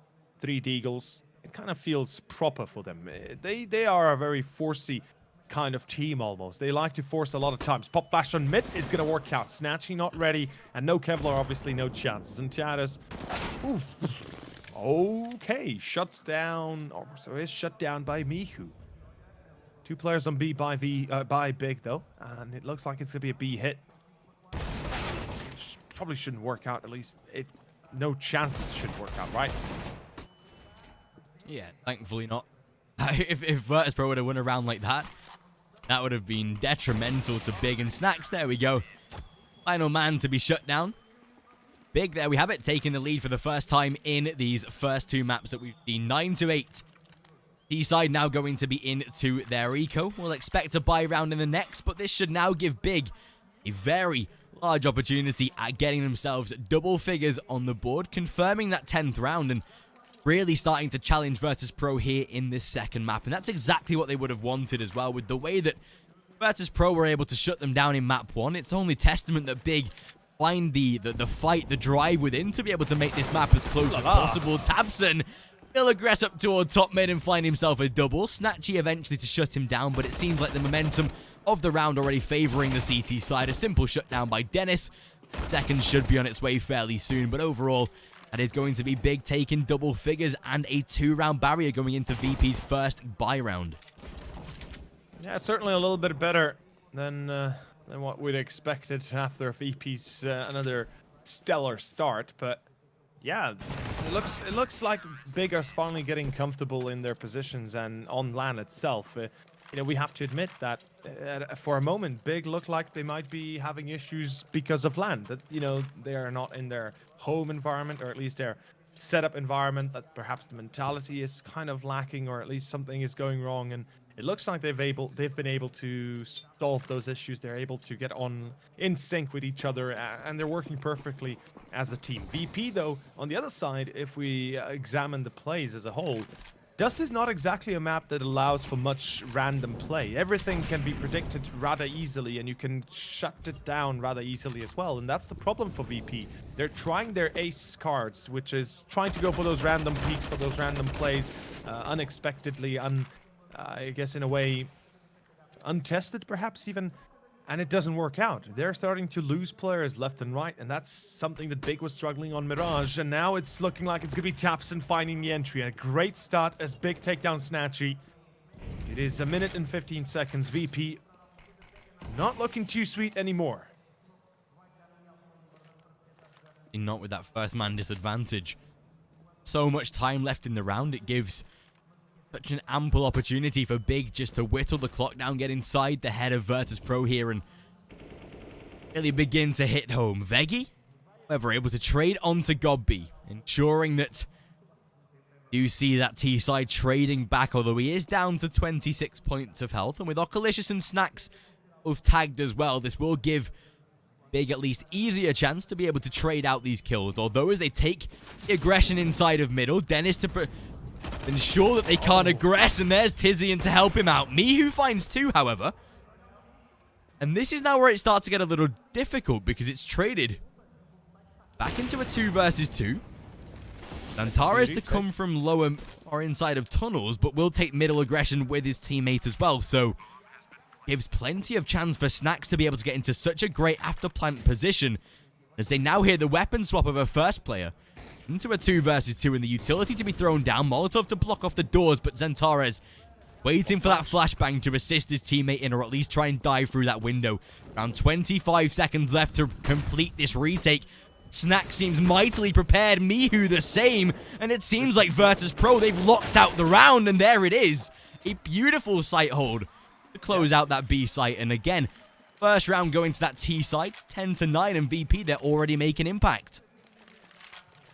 3 deagles. It kind of feels proper for them. They are a very forcey kind of team almost. They like to force a lot of times. Pop flash on mid, it's going to work out. Snatchy not ready, and no Kevlar, obviously no chance. Zancharis, okay, shuts down, or so is shut down by Mihu. 2 players on B by Big though, and it looks like it's going to be a B hit. Probably shouldn't work out, at least no chance that it should work out, right? Yeah, thankfully not. If Virtus.pro would have won a round like that, that would have been detrimental to Big and Snacks. There we go. Final man to be shut down. Big, there we have it, taking the lead for the first time in these first 2 maps that we've seen. 9-8. T-side now going to be into their eco. We'll expect a buy round in the next, but this should now give Big a very large opportunity at getting themselves double figures on the board, confirming that 10th round and really starting to challenge Virtus.pro here in this second map. And that's exactly what they would have wanted as well. With the way that Virtus.pro were able to shut them down in map 1, it's only testament that Big find the fight, the drive within to be able to make this map as close as possible. Tabson will aggress up toward top mid and find himself a double. Snatchy eventually to shut him down, but it seems like the momentum of the round already favoring the CT side. A simple shutdown by Dennis. Second should be on its way fairly soon, but overall, that is going to be Big taking double figures and a 2-round barrier going into VP's first buy round. Yeah, certainly a little bit better than what we'd expected after VP's another stellar start. But yeah, it looks like Big is finally getting comfortable in their positions and on LAN itself. We have to admit that for a moment, Big looked like they might be having issues because of LAN. That they are not in their home environment, or at least their setup environment. That perhaps the mentality is kind of lacking, or at least something is going wrong. And it looks like they've been able to solve those issues. They're able to get on in sync with each other, and they're working perfectly as a team. VP though, on the other side, if we examine the plays as a whole, Dust is not exactly a map that allows for much random play. Everything can be predicted rather easily, and you can shut it down rather easily as well. And that's the problem for VP. They're trying their ace cards, which is trying to go for those random peaks, for those random plays, unexpectedly, I guess in a way, untested perhaps even. And it doesn't work out. They're starting to lose players left and right, and that's something that Big was struggling on Mirage, and now it's looking like it's going to be Tapson finding the entry. And a great start as Big take down Snatchy. It is 1 minute and 15 seconds. VP not looking too sweet anymore. Not with that first man disadvantage. so much time left in the round. It gives such an ample opportunity for Big just to whittle the clock down, get inside the head of Virtus.pro here, and really begin to hit home. Veggie, however, able to trade onto Gobby, ensuring that you see that T-side trading back, although he is down to 26 points of health. And with Oculicious and Snacks both tagged as well, this will give Big at least easier chance to be able to trade out these kills. Although as they take the aggression inside of middle, Dennis to ensure that they can't aggress, and there's Tizian to help him out. Mihu finds 2, however. And this is now where it starts to get a little difficult, because it's traded back into a 2 versus 2. Zantares to come from lower or inside of tunnels, but will take middle aggression with his teammate as well. So gives plenty of chance for Snacks to be able to get into such a great after plant position, as they now hear the weapon swap of a first player into a 2 versus 2, and the utility to be thrown down. Molotov to block off the doors, but Zantares waiting for that flashbang to assist his teammate in, or at least try and dive through that window. Around 25 seconds left to complete this retake. Snack seems mightily prepared, Mihu the same, and it seems like Virtus.pro, they've locked out the round, and there it is. A beautiful sight hold to close out that B site, and again, first round going to that T side, 10-9, and VP, they're already making impact.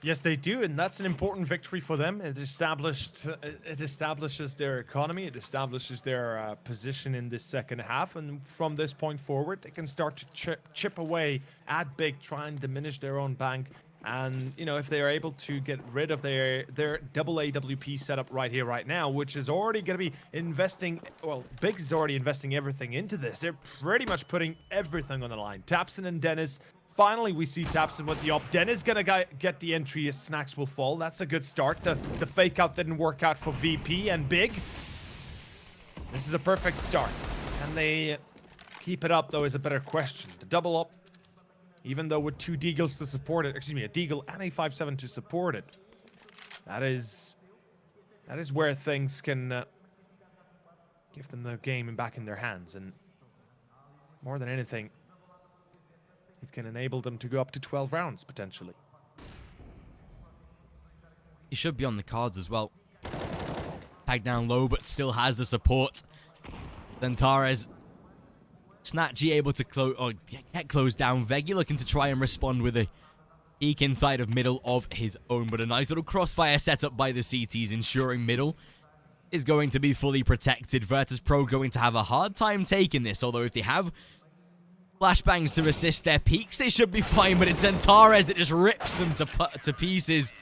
Yes, they do, and that's an important victory for them. It establishes their economy, it establishes their position in this second half, and from this point forward, they can start to chip away at Big, try and diminish their own bank. And, you know, if they are able to get rid of their double AWP setup right here, right now, which is already going to be investing, well, Big is already investing everything into this. They're pretty much putting everything on the line. Tapson and Dennis. Finally, we see Tapson with the op. Dennis gonna get the entry as Snacks will fall. That's a good start. The fake out didn't work out for VP and Big. This is a perfect start. Can they keep it up, though, is a better question. The double up, even though with 2 Deagles to support it, excuse me, a Deagle and a 5-7 to support it, that is where things can give them the game back in their hands. And more than anything, it can enable them to go up to 12 rounds, potentially. He should be on the cards as well. Tagged down low, but still has the support. Zantares, Snatchy able to get closed down. Veggie looking to try and respond with a peek inside of middle of his own, but a nice little crossfire setup by the CTs, ensuring middle is going to be fully protected. Virtus.pro going to have a hard time taking this, although if they have flashbangs to assist their peaks, they should be fine, but it's Zantares that just rips them to pieces.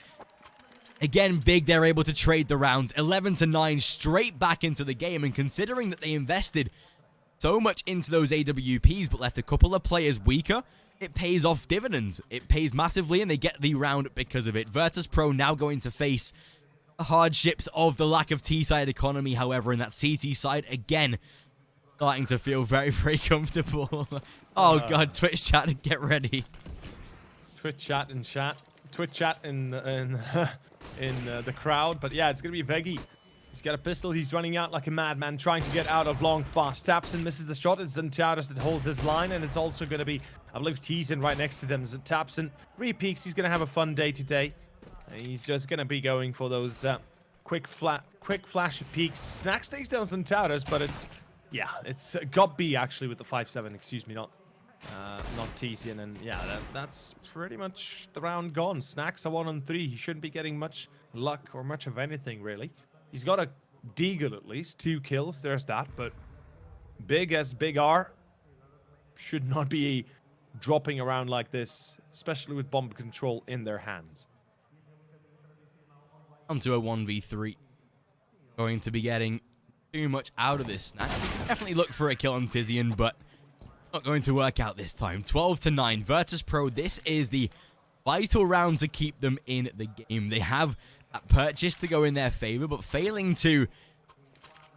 Again, Big, they're able to trade the rounds. 11-9, straight back into the game, and considering that they invested so much into those AWPs, but left a couple of players weaker, it pays off dividends. It pays massively, and they get the round because of it. Virtus.pro now going to face the hardships of the lack of T-side economy, however, in that CT side, again, starting to feel very, very comfortable. Oh god, Twitch chat, get ready. Twitch chat in the crowd, but yeah, it's gonna be Veggie. He's got a pistol, he's running out like a madman, trying to get out of long fast. Tapson misses the shot, it's Zantares that holds his line, and it's also gonna be, I believe, Tizian right next to them. Tapson re-peeks, he's gonna have a fun day today. He's just gonna be going for those quick flash peeks. Snacks takes down Zantares, but it's Gobby actually with the 5-7, excuse me, not Tizian, and yeah, that's pretty much the round gone. Snacks are 1-3. He shouldn't be getting much luck or much of anything, really. He's got a Deagle at least, 2 kills, there's that, but Big as Big are should not be dropping around like this, especially with bomb control in their hands. Onto a 1v3. Going to be getting too much out of this. Snacks definitely look for a kill on Tizian, but not going to work out this time. 12-9. Virtus.pro, this is the vital round to keep them in the game. They have that purchase to go in their favor, but failing to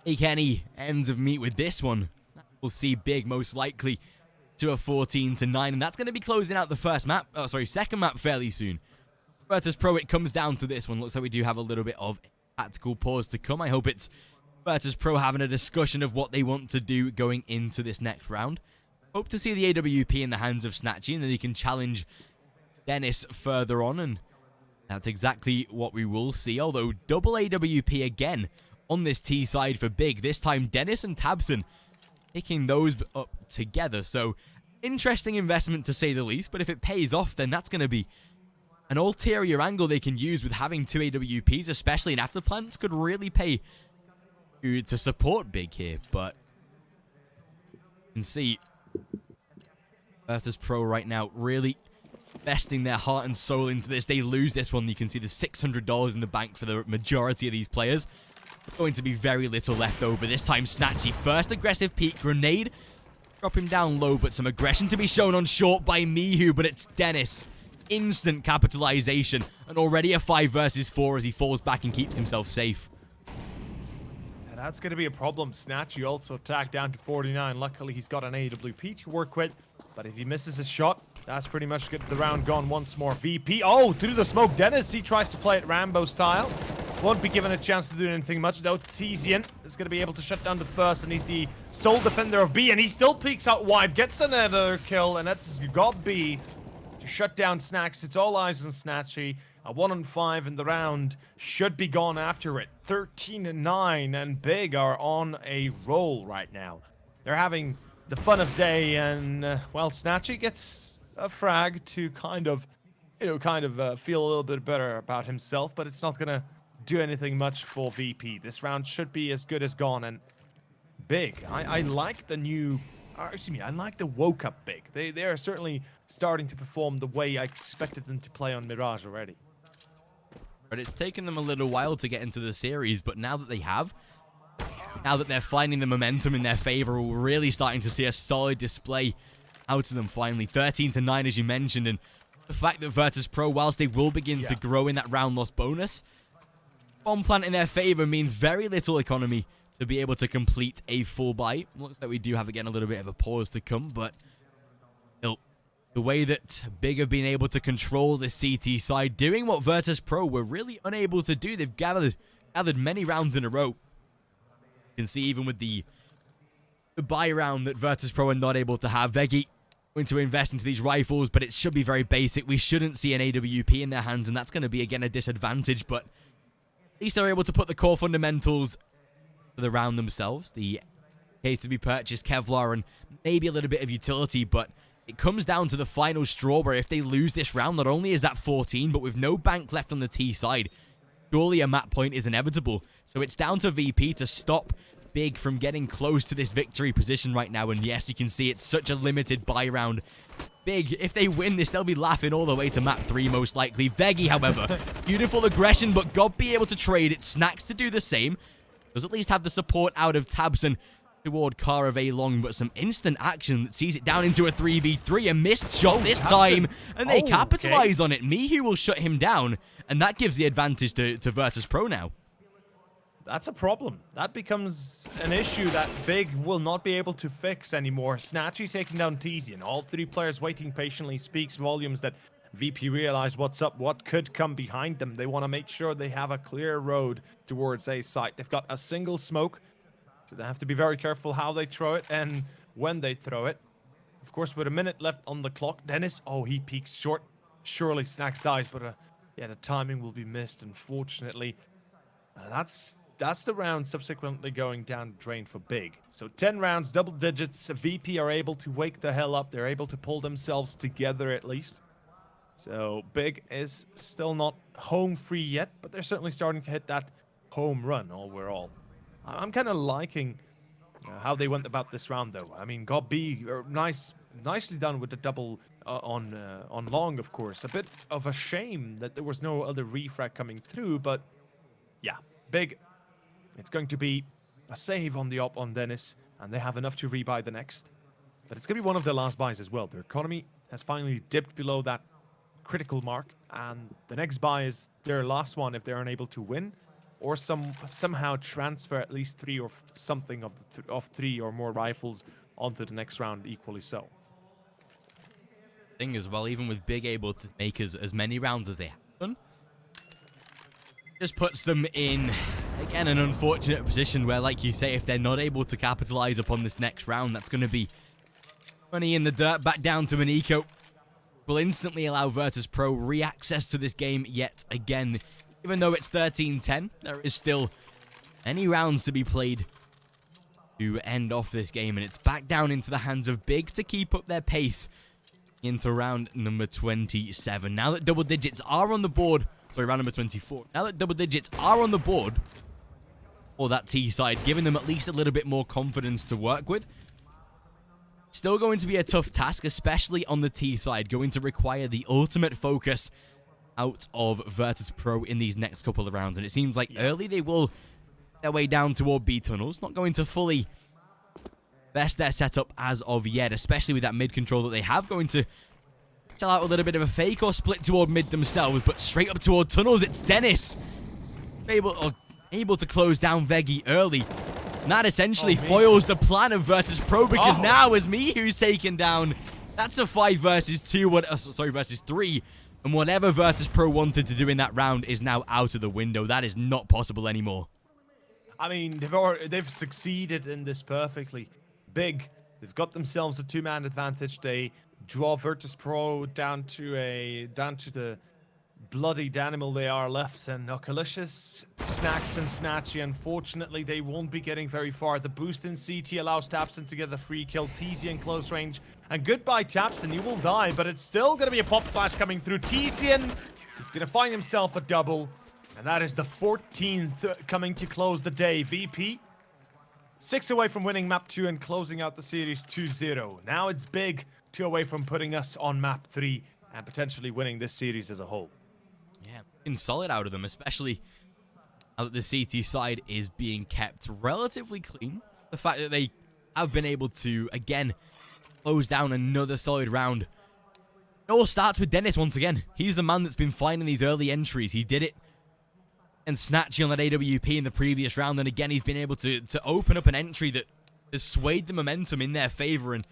make any ends of meat with this one, we'll see Big most likely to a 14-9, and that's going to be closing out the second map fairly soon. Virtus.pro, it comes down to this one. Looks like we do have a little bit of tactical pause to come. I hope it's Virtus.pro having a discussion of what they want to do going into this next round. Hope to see the AWP in the hands of Snatchy, and then he can challenge Dennis further on and That's exactly what we will see, although double AWP again on this T side for Big. This time, Dennis and Tabson picking those up together. So, interesting investment to say the least, but if it pays off, then that's going to be an ulterior angle they can use with having 2 AWPs, especially in Afterplants, could really pay to support Big here. But you can see Virtus.pro right now really investing their heart and soul into this. They lose this one, you can see the $600 in the bank for the majority of these players. Going to be very little left over. This time, Snatchy, first aggressive peek, grenade. Drop him down low, but some aggression to be shown on short by Mihu, but it's Dennis. Instant capitalization, and already a 5 versus 4 as he falls back and keeps himself safe. Yeah, that's going to be a problem. Snatchy also tagged down to 49. Luckily, he's got an AWP to work with, but if he misses his shot, that's pretty much get the round gone once more. VP, oh, through the smoke. Dennis, he tries to play it Rambo style. Won't be given a chance to do anything much, though. Tizian is going to be able to shut down the first, and he's the sole defender of B, and he still peeks out wide, gets another kill, and that's got B to shut down Snacks. It's all eyes on Snatchy. A 1-on-5 in the round should be gone after it. 13-9, and Big are on a roll right now. They're having the fun of day, and, well, Snatchy gets a frag to kind of feel a little bit better about himself, but it's not going to do anything much for VP. This round should be as good as gone, and Big, I like the new, I like the woke up Big. They are certainly starting to perform the way I expected them to play on Mirage already. But it's taken them a little while to get into the series, but now that they have, now that they're finding the momentum in their favor, we're really starting to see a solid display out of them finally. 13-9, as you mentioned, and the fact that Virtus.pro, whilst they will begin to grow in that round loss bonus, bomb plant in their favor means very little economy to be able to complete a full buy. Looks like we do have, again, a little bit of a pause to come, but still, the way that Big have been able to control the CT side, doing what Virtus.pro were really unable to do. They've gathered many rounds in a row. You can see even with the buy round that Virtus.pro are not able to have. Veggie going to invest into these rifles, but it should be very basic. We shouldn't see an AWP in their hands, and that's going to be, again, a disadvantage, but at least they're able to put the core fundamentals for the round themselves. The case to be purchased, Kevlar, and maybe a little bit of utility, but it comes down to the final straw where if they lose this round, not only is that 14, but with no bank left on the T side, surely a map point is inevitable. So it's down to VP to stop Big from getting close to this victory position right now. And yes, you can see it's such a limited buy round. Big, if they win this, they'll be laughing all the way to map 3 most likely. Veggie, however, beautiful aggression, but God be able to trade it. Snacks to do the same. Does at least have the support out of Tabson toward Carave Long, but some instant action that sees it down into a 3v3. A missed shot this time, and they capitalize on it. Mihu will shut him down, and that gives the advantage to Virtus.pro now. That's a problem. That becomes an issue that Big will not be able to fix anymore. Snatchy taking down Tizian. All 3 players waiting patiently speaks volumes that VP realized what's up, what could come behind them. They want to make sure they have a clear road towards A site. They've got a single smoke, so they have to be very careful how they throw it and when they throw it. Of course, with a minute left on the clock, Dennis, oh, he peeks short. Surely Snacks dies, but yeah, the timing will be missed, unfortunately. That's the round subsequently going down the drain for Big. So 10 rounds, double digits. VP are able to wake the hell up. They're able to pull themselves together at least. So Big is still not home free yet, but they're certainly starting to hit that home run overall. I'm kind of liking how they went about this round, though. I mean, got B, nicely done with the double on long, of course. A bit of a shame that there was no other refrag coming through, but yeah, Big. It's going to be a save on the op on Dennis, and they have enough to rebuy the next. But it's going to be one of their last buys as well. Their economy has finally dipped below that critical mark, and the next buy is their last one if they're unable to win, or somehow transfer at least 3 or something of 3 or more rifles onto the next round equally so. Thing as well, even with Big able to make as many rounds as they have done, just puts them in, again, an unfortunate position where, like you say, if they're not able to capitalize upon this next round, that's going to be money in the dirt back down to an eco. will instantly allow Virtus.pro re-access to this game yet again. Even though it's 13-10, there is still any rounds to be played to end off this game, and it's back down into the hands of Big to keep up their pace into round number 27. Now that double digits are on the board, sorry, round number 24. Now that double digits are on the board for that T side, giving them at least a little bit more confidence to work with. Still going to be a tough task, especially on the T side, going to require the ultimate focus out of Virtus.pro in these next couple of rounds. And it seems like early they will their way down toward B tunnels, not going to fully best their setup as of yet, especially with that mid control that they have, going to sell out a little bit of a fake or split toward mid themselves, but straight up toward tunnels, it's Dennis able to close down Veggie early. And that essentially foils the plan of Virtus.pro, because now as Mihu's taken down, that's a 5 versus 2, versus 3. And whatever Virtus.pro wanted to do in that round is now out of the window. That is not possible anymore. I mean, they've succeeded in this perfectly. Big, they've got themselves a 2-man advantage. They draw Virtus.pro down to the bloodied animal they are left, and Okalicious, Snacks, and Snatchy, unfortunately, they won't be getting very far. The boost in CT allows Tapson to get the free kill. TZ in close range, and goodbye Tapson, you will die, but it's still going to be a pop flash coming through. Tizian, he's going to find himself a double, and that is the 14th coming to close the day. VP, 6 away from winning map 2 and closing out the series 2-0. Now it's Big, 2 away from putting us on map 3 and potentially winning this series as a whole. Yeah, been solid out of them, especially now that the CT side is being kept relatively clean. The fact that they have been able to, again, close down another solid round. It all starts with Dennis once again. He's the man that's been finding these early entries. He did it and Snatchy on that AWP in the previous round, and again, he's been able to open up an entry that has swayed the momentum in their favor, and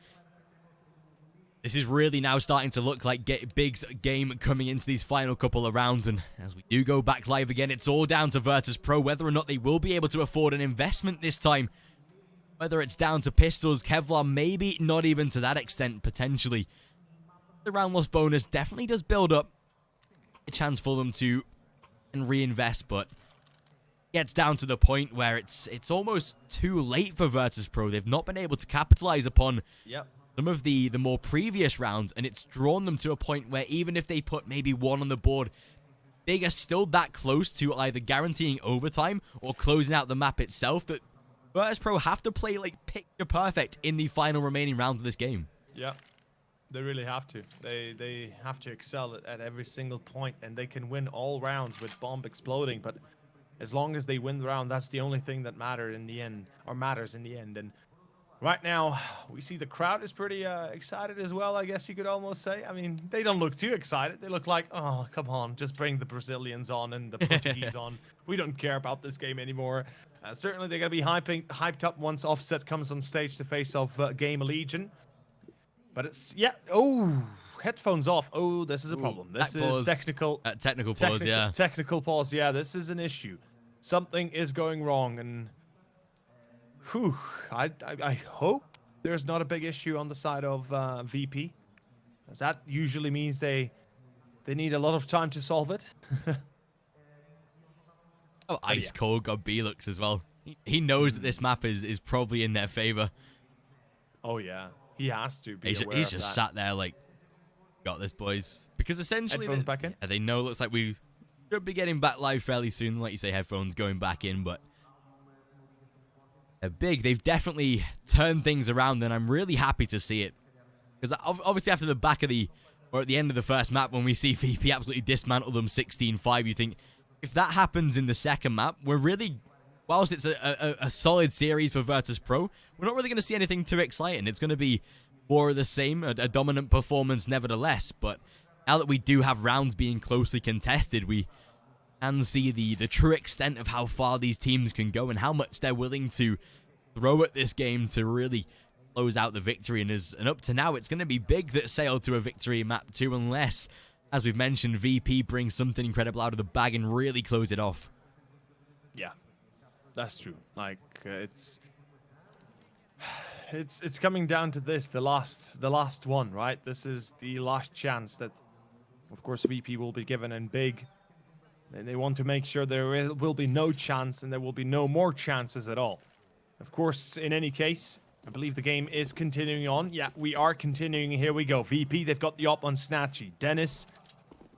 this is really now starting to look like Big's game coming into these final couple of rounds. And as we do go back live again, it's all down to Virtus.pro, whether or not they will be able to afford an investment this time. Whether it's down to pistols, Kevlar, maybe not even to that extent, potentially. The round loss bonus definitely does build up a chance for them to reinvest, but gets down to the point where it's almost too late for Virtus.pro. They've not been able to capitalize upon some of the more previous rounds, and it's drawn them to a point where even if they put maybe 1 on the board, Big are still that close to either guaranteeing overtime or closing out the map itself that Virtus.pro have to play like picture perfect in the final remaining rounds of this game. Yeah, they really have to. They have to excel at every single point, and they can win all rounds with bomb exploding, but as long as they win the round, that's the only thing that matters in the end. And right now, we see the crowd is pretty excited as well, I guess you could almost say. I mean, they don't look too excited. They look like, oh, come on, just bring the Brazilians on and the Portuguese on. We don't care about this game anymore. Certainly, they're going to be hyped up once Offset comes on stage to face off Game Legion. But it's, headphones off. Oh, this is a problem. This is technical. Technical pause, yeah. Technical pause, yeah. This is an issue. Something is going wrong, and I hope there's not a big issue on the side of VP. As that usually means they need a lot of time to solve it. Ice Cold got B-Lux as well. He knows that this map is probably in their favor. Oh, yeah. He has to be aware He's of just that. sat there like, got this, boys. Because essentially, Headphones back in? They know it looks like we should be getting back live fairly soon. Like you say, headphones going back in, but Big, they've definitely turned things around, and I'm really happy to see it. Because obviously after the back of or at the end of the first map, when we see VP absolutely dismantle them 16-5, you think, if that happens in the second map, we're really, whilst it's a solid series for Virtus.pro, we're not really going to see anything too exciting. It's going to be more of the same, a dominant performance nevertheless, but now that we do have rounds being closely contested, we can see the true extent of how far these teams can go and how much they're willing to throw at this game to really close out the victory. And up to now, it's going to be Big that sailed to a victory in map 2, unless, as we've mentioned, VP brings something incredible out of the bag and really close it off. it's coming down to this, the last one, right? This is the last chance that, of course, VP will be given, and big. And they want to make sure there will be no chance, and there will be no more chances at all. Of course, in any case, I believe the game is continuing on. Yeah, we are continuing. Here we go. VP, they've got the op on Snatchy. Dennis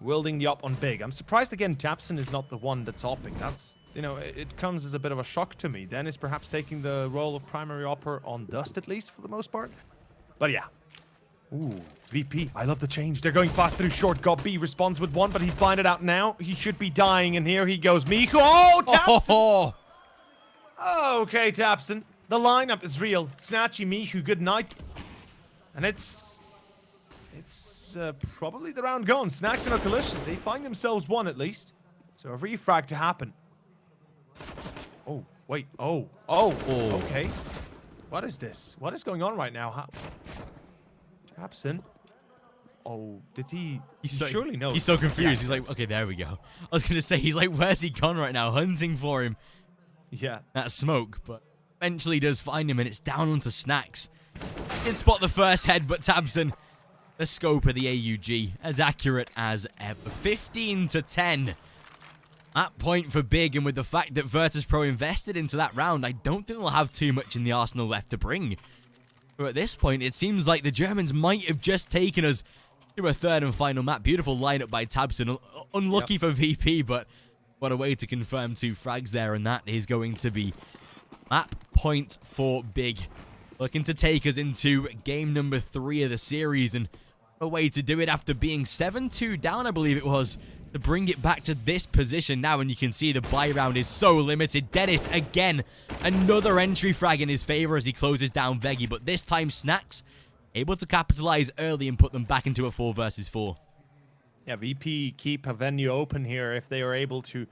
wielding the op on Big. I'm surprised again Tapson is not the one that's opping. That's, you know, it comes as a bit of a shock to me. Dennis perhaps taking the role of primary opper on Dust, at least for the most part. But yeah. Ooh, VP, I love the change. They're going fast through short. Got B responds with one, but he's blinded out now. He should be dying, and here he goes. Miku. Oh, Tapson! Oh, okay, Tapson. The lineup is real. Snatchy, Miku, good night. And it's probably the round gone. Snacks and Oculicious, they find themselves one at least. So a refrag to happen. Oh, wait. Oh, okay. What is this? What is going on right now? How? Tapson. Oh, did he? He surely knows. He's so confused. He's like, okay, there we go. I was going to say, he's like, where's he gone right now? Hunting for him. Yeah. That smoke, but eventually does find him, and it's down onto Snacks. Did spot the first head, but Tabson, the scope of the AUG, as accurate as ever. 15-10. That point for Big, and with the fact that Virtus.pro invested into that round, I don't think they'll have too much in the arsenal left to bring. But at this point, it seems like the Germans might have just taken us to a third and final map. Beautiful lineup by Tabson. Unlucky for VP, but what a way to confirm 2 frags there, and that is going to be map point for Big. Looking to take us into game number 3 of the series, and a way to do it after being 7-2 down, I believe it was, to bring it back to this position now. And you can see the buy round is so limited. Dennis, again, another entry frag in his favor as he closes down Veggie, but this time Snacks able to capitalize early and put them back into a 4 versus 4. Yeah, VP keep a venue open here if they are able to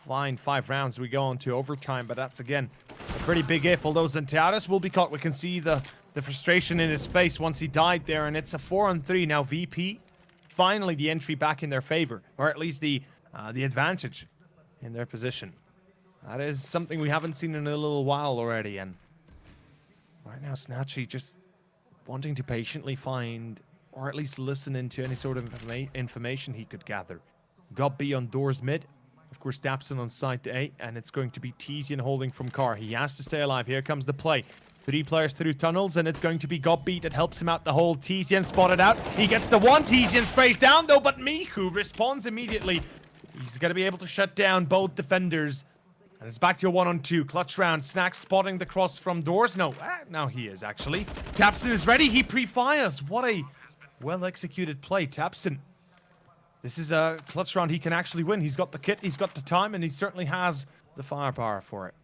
find 5 rounds. We go on to overtime, but that's, again, a pretty big if. Although Zentiaris will be caught. We can see the frustration in his face once he died there, and it's a 4-on-3. Now VP, finally the entry back in their favor, or at least the advantage in their position. That is something we haven't seen in a little while already, and right now Snatchy just wanting to patiently find, or at least listen into any sort of information he could gather. Got B on doors mid. Of course, Dapson on side A, and it's going to be Tizian holding from car. He has to stay alive. Here comes the play. 3 players through tunnels, and it's going to be Got Beat that helps him out the hole. Tizian spotted out. He gets the one. Tizian sprays down, though, but Miku responds immediately. He's going to be able to shut down both defenders. And it's back to a 1-on-2. Clutch round. Snacks spotting the cross from doors. No, now he is, actually. Tapson is ready. He pre-fires. What a well-executed play. Tapson. This is a clutch round he can actually win. He's got the kit, he's got the time, and he certainly has the firepower for it.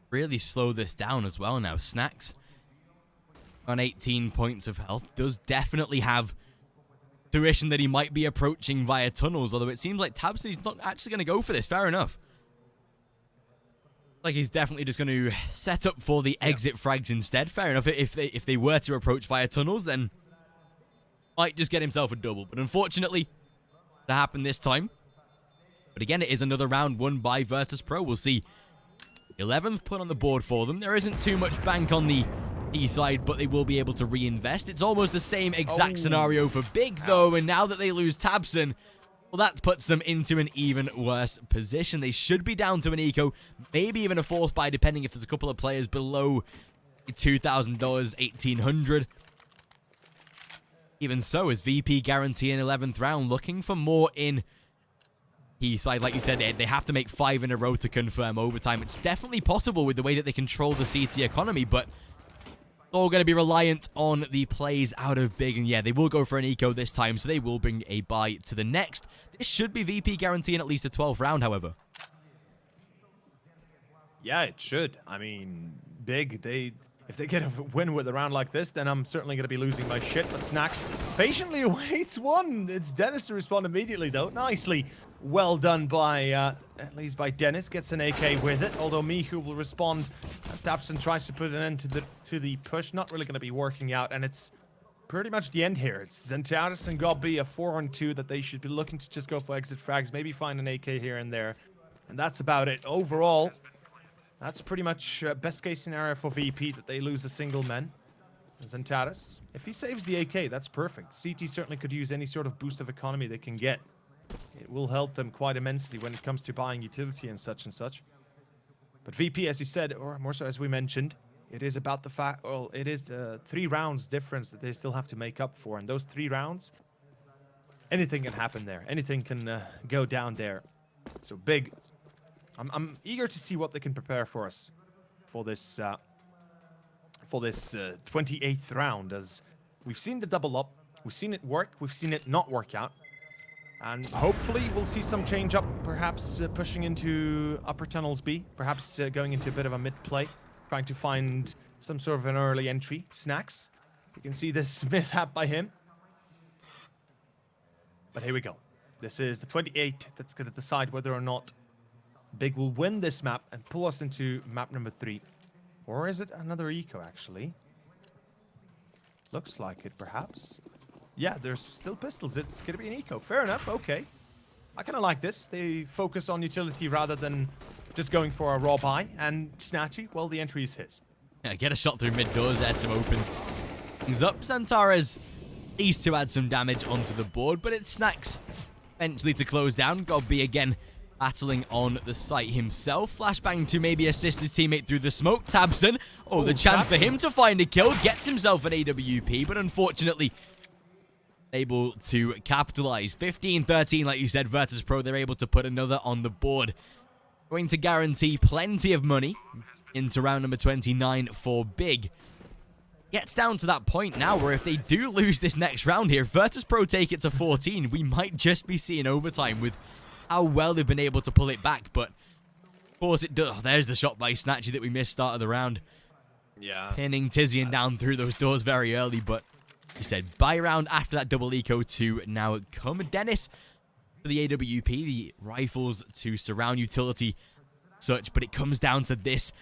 Really slow this down as well now. Snacks on 18 points of health does definitely have tuition that he might be approaching via tunnels, although it seems like Tabson's not actually going to go for this. Fair enough. Like, he's definitely just going to set up for the exit frags instead. Fair enough. If they were to approach via tunnels, then might just get himself a double. But unfortunately, that happened this time. But again, it is another round won by Virtus.pro. We'll see 11th put on the board for them. There isn't too much bank on the E side, but they will be able to reinvest. It's almost the same exact scenario for Big, though. And now that they lose Tabson, well, that puts them into an even worse position. They should be down to an eco, maybe even a 4th buy, depending if there's a couple of players below $2,000, $1,800. Even so, is VP guaranteeing 11th round, looking for more in E side. Like you said, they have to make 5 in a row to confirm overtime. It's definitely possible with the way that they control the CT economy, but all going to be reliant on the plays out of Big. And yeah, they will go for an eco this time, so they will bring a buy to the next. This should be VP guaranteeing at least a 12th round, however. Yeah, it should. I mean, Big, if they get a win with a round like this, then I'm certainly going to be losing my shit. But Snacks patiently awaits one. It's Dennis to respond immediately, though. Nicely well done by, at least by Dennis. Gets an AK with it. Although Miku will respond as Tapson tries to put an end to the push. Not really going to be working out. And it's pretty much the end here. It's Zentiaris and Gobby, a 4-on-2 that they should be looking to just go for exit frags. Maybe find an AK here and there. And that's about it. Overall, That's pretty much best case scenario for VP, that they lose a single man. Xantares, if he saves the AK, that's perfect. CT certainly could use any sort of boost of economy they can get. It will help them quite immensely when it comes to buying utility and such. But VP, as you said, or more so as we mentioned, it is about the fact, well, it is the 3 rounds difference that they still have to make up for. And those 3 rounds, anything can happen there. Anything can go down there. So big. I'm eager to see what they can prepare for us for this 28th round, as we've seen the double up, we've seen it work, we've seen it not work out, and hopefully we'll see some change up, perhaps pushing into upper tunnels B, perhaps going into a bit of a mid play, trying to find some sort of an early entry. Snacks, you can see this mishap by him, but here we go. This is the 28 that's going to decide whether or not Big will win this map and pull us into map number 3. Or is it another eco, actually? Looks like it, perhaps. Yeah, there's still pistols. It's going to be an eco. Fair enough. Okay. I kind of like this. They focus on utility rather than just going for a raw buy. And Snatchy, well, the entry is his. Yeah, get a shot through mid doors there to open things up. Xantares needs to add some damage onto the board, but it Snacks eventually to close down. God be again battling on the site himself. Flashbang to maybe assist his teammate through the smoke. Tabson, the chance for him to find a kill. Gets himself an AWP, but unfortunately able to capitalize. 15-13, like you said, Virtus.pro, they're able to put another on the board. Going to guarantee plenty of money into round number 29 for Big. Gets down to that point now where if they do lose this next round here, Virtus.pro take it to 14. We might just be seeing overtime with how well they've been able to pull it back, but of course it does. There's the shot by Snatchy that we missed start of the round. Yeah. Pinning Tizian down through those doors very early, but he said buy round after that double eco to now come. Dennis for the AWP, the rifles to surround utility such, but it comes down to this.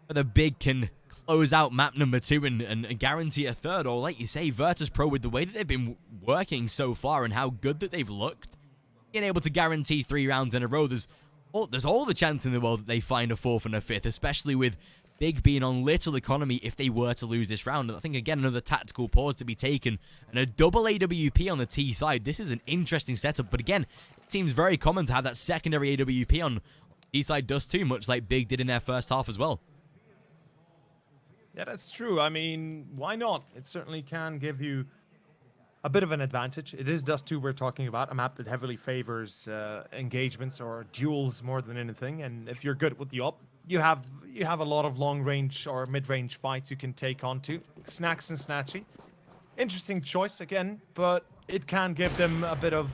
Whether Big can close out map number 2 and guarantee a third, or like you say, Virtus.pro with the way that they've been working so far and how good that they've looked, being able to guarantee 3 rounds in a row, there's all the chance in the world that they find a 4th and a 5th, especially with Big being on little economy if they were to lose this round. And I think, again, another tactical pause to be taken, and a double AWP on the T side. This is an interesting setup, but again, it seems very common to have that secondary AWP on T side does too, much like Big did in their first half as well. Yeah, that's true. I mean, why not? It certainly can give you a bit of an advantage. It is Dust 2 we're talking about, a map that heavily favors engagements or duels more than anything. And if you're good with the op, you have a lot of long-range or mid-range fights you can take on to. Snacks and Snatchy. Interesting choice again, but it can give them a bit of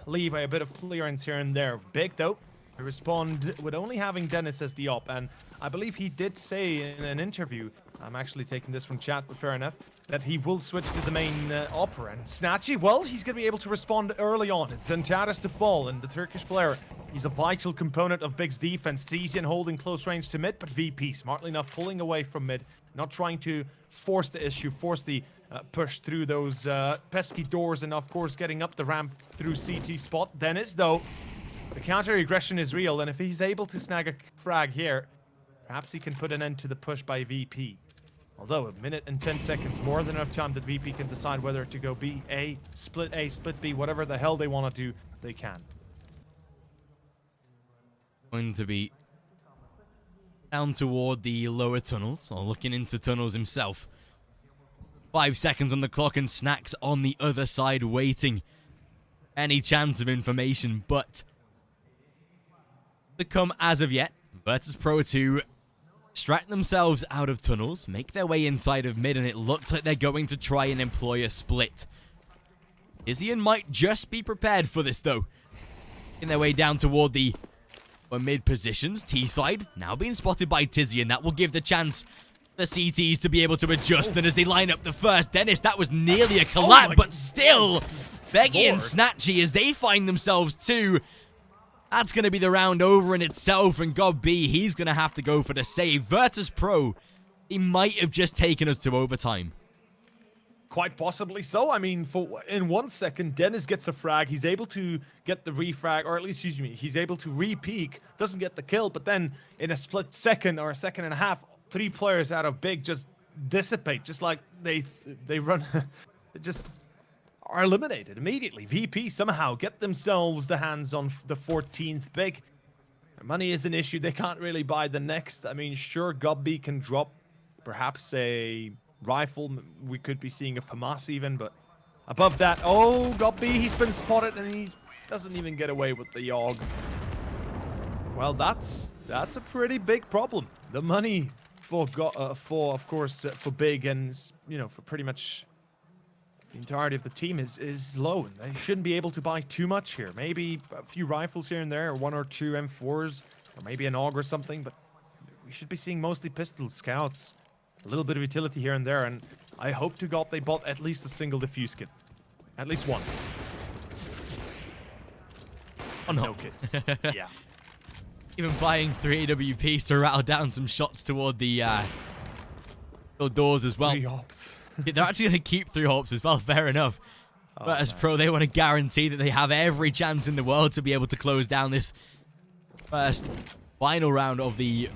leeway, a bit of clearance here and there. Big, though, to respond with only having Dennis as the op. And I believe he did say in an interview, I'm actually taking this from chat, but fair enough, that he will switch to the main opera. And Snatchy, well, he's going to be able to respond early on. It's Xantares to fall, and the Turkish player, he's a vital component of Big's defense. Tizian holding close range to mid, but VP, smartly enough, pulling away from mid, not trying to force the issue, force the push through those pesky doors, and of course getting up the ramp through CT spot. Dennis, though, the counter-aggression is real, and if he's able to snag a frag here, perhaps he can put an end to the push by VP. Although, 1 minute and 10 seconds, more than enough time that VP can decide whether to go B, split B, whatever the hell they want to do, they can. Going to be down toward the lower tunnels, or looking into tunnels himself. 5 seconds on the clock, and Snacks on the other side waiting. Any chance of information, but to come as of yet, Virtus.pro to extract themselves out of tunnels, make their way inside of mid, and it looks like they're going to try and employ a split. Tizian might just be prepared for this, though. In their way down toward the mid positions, T-side now being spotted by Tizian. That will give the chance the CTs to be able to adjust, and as they line up the first, Dennis, that was nearly a collab, but still, Beggy and Snatchy, as they find themselves too. That's going to be the round over in itself, and God B, he's going to have to go for the save. Virtus.pro, he might have just taken us to overtime. Quite possibly so. I mean, in 1 second, Dennis gets a frag. He's able to get the refrag, or at least, excuse me, he's able to re-peek. Doesn't get the kill, but then in a split second or a second and a half, 3 players out of Big just dissipate. Just like they run, they just are eliminated immediately. VP somehow get themselves the hands on the 14th Big. Money is an issue. They can't really buy the next. I mean, sure, Gobby can drop perhaps a rifle. We could be seeing a FAMAS even, but above that, oh, Gobby, he's been spotted and he doesn't even get away with the YOG. Well, that's a pretty big problem. The money for of course for Big and, you know, for pretty much the entirety of the team is low. And they shouldn't be able to buy too much here. Maybe a few rifles here and there, or 1 or 2 M4s, or maybe an AUG or something, but we should be seeing mostly pistol scouts. A little bit of utility here and there, and I hope to God they bought at least a single defuse kit. At least one. Oh no, no kids. Yeah. Even buying 3 AWPs to rattle down some shots toward the doors as well. 3 ops. They're actually going to keep 3 ops as well, fair enough. But as Pro, they want to guarantee that they have every chance in the world to be able to close down this first final round of the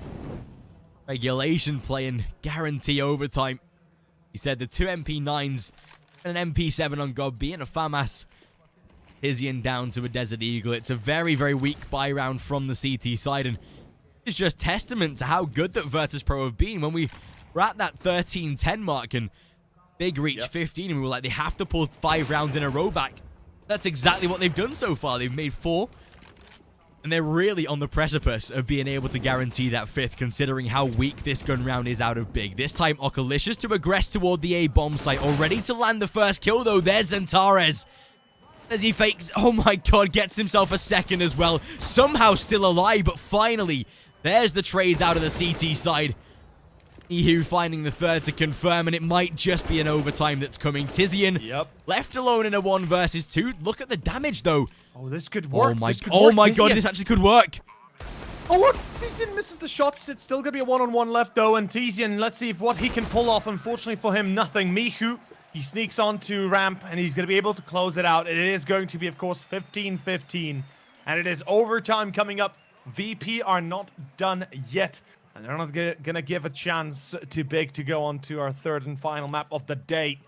regulation play and guarantee overtime. He said the 2 MP9s and an MP7 on Gobby and a FAMAS Hizian down to a Desert Eagle. It's a very, very weak buy round from the CT side, and it's just testament to how good that Virtus.pro have been. When we were at that 13-10 mark and Big reached 15, and we were like, they have to pull 5 rounds in a row back. That's exactly what they've done so far. They've made 4. And they're really on the precipice of being able to guarantee that 5th, considering how weak this gun round is out of Big. This time, Okalicious to aggress toward the A bomb site. Already to land the first kill, though. There's Zentares. As he fakes, oh my god, gets himself a second as well. Somehow still alive, but finally, there's the trades out of the CT side. Ehu finding the 3rd to confirm, and it might just be an overtime that's coming. Tizian left alone in a 1 versus 2. Look at the damage, though. Oh, this could work. Oh my god, this actually could work. Oh, what? Tizian misses the shots. It's still going to be a 1-on-1 left, though. And Tizian, let's see if what he can pull off. Unfortunately for him, nothing. Mihu, he sneaks onto ramp, and he's going to be able to close it out. It is going to be, of course, 15-15. And it is overtime coming up. VP are not done yet. And they're not going to give a chance to Big to go on to our 3rd and final map of the day.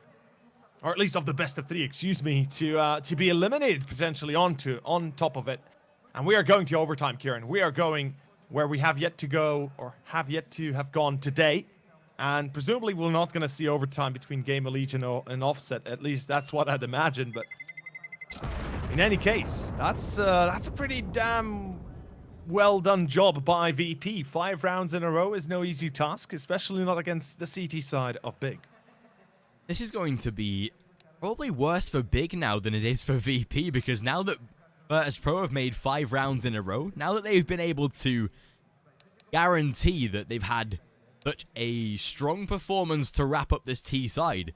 Or at least of the best of 3, excuse me, to be eliminated potentially on top of it. And we are going to overtime, Kieran. We are going where we have yet to go, or have yet to have gone today. And presumably we're not going to see overtime between Gamer Legion and Offset. At least that's what I'd imagine. But in any case, that's a pretty damn well done job by VP. 5 rounds in a row is no easy task, especially not against the CT side of Big. This is going to be probably worse for Big now than it is for VP, because now that Virtus.pro have made 5 rounds in a row, now that they've been able to guarantee that they've had such a strong performance to wrap up this T side,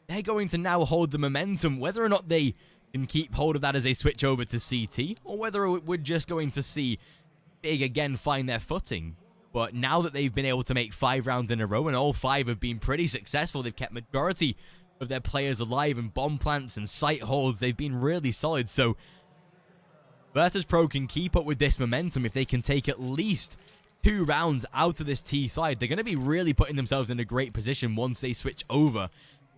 they're going to now hold the momentum. Whether or not they can keep hold of that as they switch over to CT, or whether we're just going to see Big again find their footing. But now that they've been able to make 5 rounds in a row, and all 5 have been pretty successful, they've kept majority of their players alive, and bomb plants and site holds, they've been really solid. So Virtus.pro can keep up with this momentum. If they can take at least 2 rounds out of this T side, they're going to be really putting themselves in a great position once they switch over.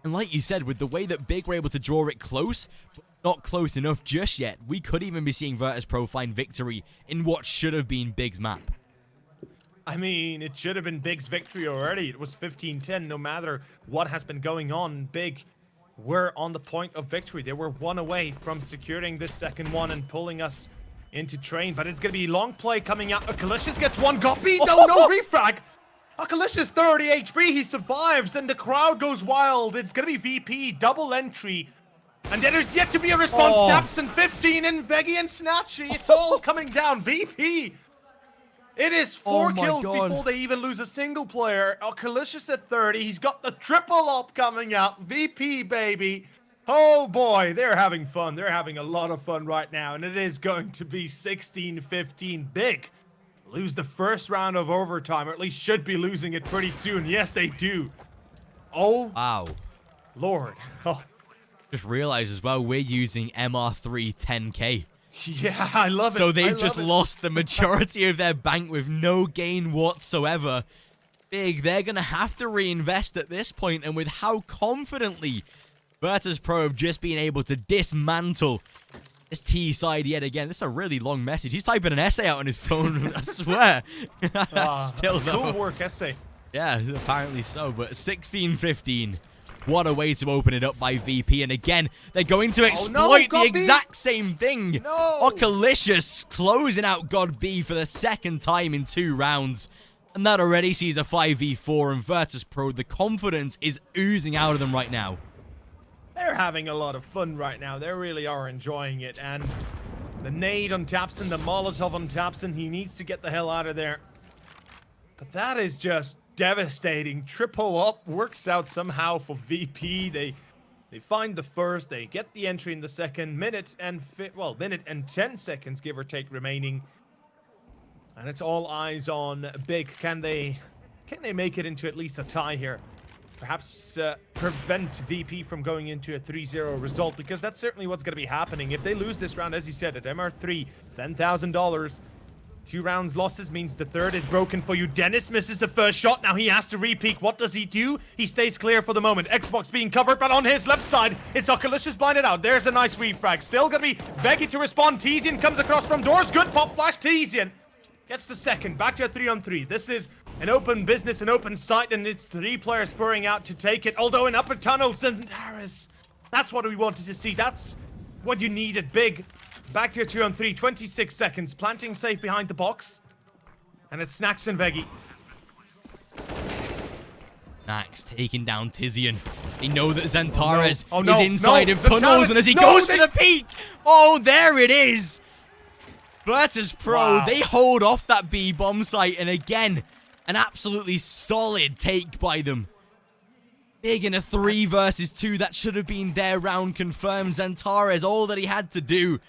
And like you said, with the way that Big were able to draw it close, but not close enough just yet, we could even be seeing Virtus.pro find victory in what should have been Big's map. I mean, it should have been Big's victory already. It was 15-10, no matter what has been going on. Big were on the point of victory. They were 1 away from securing this second one and pulling us into train. But it's going to be long play coming out. Okalicious gets 1, got beat. No refrag. Okalicious 30 HP. He survives, and the crowd goes wild. It's going to be VP, double entry. And then there's yet to be a response. Snaps and 15 in Veggie and Snatchy. It's all coming down. VP. It is 4 kills before they even lose a single player. Okalicious at 30. He's got the triple op coming out. VP, baby. Oh boy, they're having fun. They're having a lot of fun right now. And it is going to be 16-15. Big lose the first round of overtime, or at least should be losing it pretty soon. Yes, they do. Oh. Wow. Lord. Oh. Just realized as well, we're using MR3 10K. Yeah, I love it. So they've just lost the majority of their bank with no gain whatsoever. Big, they're going to have to reinvest at this point, and with how confidently Virtus.pro have just been able to dismantle this T side yet again. This is a really long message. He's typing an essay out on his phone, I swear. Still though. Cool work, essay. Yeah, apparently so, but 16-15. What a way to open it up by VP, and again, they're going to exploit the exact same thing. No! Okalicious closing out God B for the second time in 2 rounds. And that already sees a 5v4, and Virtus.pro, the confidence is oozing out of them right now. They're having a lot of fun right now. They really are enjoying it. And the nade on Tapson, the Molotov on Tapson, he needs to get the hell out of there. But that is just devastating. Triple up works out somehow for VP. They find the first, they get the entry in the second, minute and 10 seconds give or take remaining, and it's all eyes on Big. Can they make it into at least a tie here? Perhaps prevent VP from going into a 3-0 result, because that's certainly what's going to be happening if they lose this round. As you said, at MR3, $10,000. 2 rounds losses means the third is broken for you. Dennis misses the first shot. Now he has to re-peek. What does he do? He stays clear for the moment. Xbox being covered, but on his left side, it's Okalicious blinded out. There's a nice refrag. Still gonna be Veggie to respond. Tizian comes across from doors. Good pop flash. Tizian gets the second. Back to a 3-on-3. This is an open business, an open site, and it's 3 players spurring out to take it. Although in upper tunnels, and Harris, that's what we wanted to see. That's what you needed. Big. Back to a 2-on-3, 26 seconds. Planting safe behind the box. And it's Snax and Veggie. Snax taking down Tizian. They know that Xantares is inside of Xantares, tunnels, and as he goes for the peak, oh, there it is. Virtus.pro, they hold off that B-bomb site, and again, an absolutely solid take by them. Big in a 3 versus 2, that should have been their round confirmed. Xantares, all that he had to do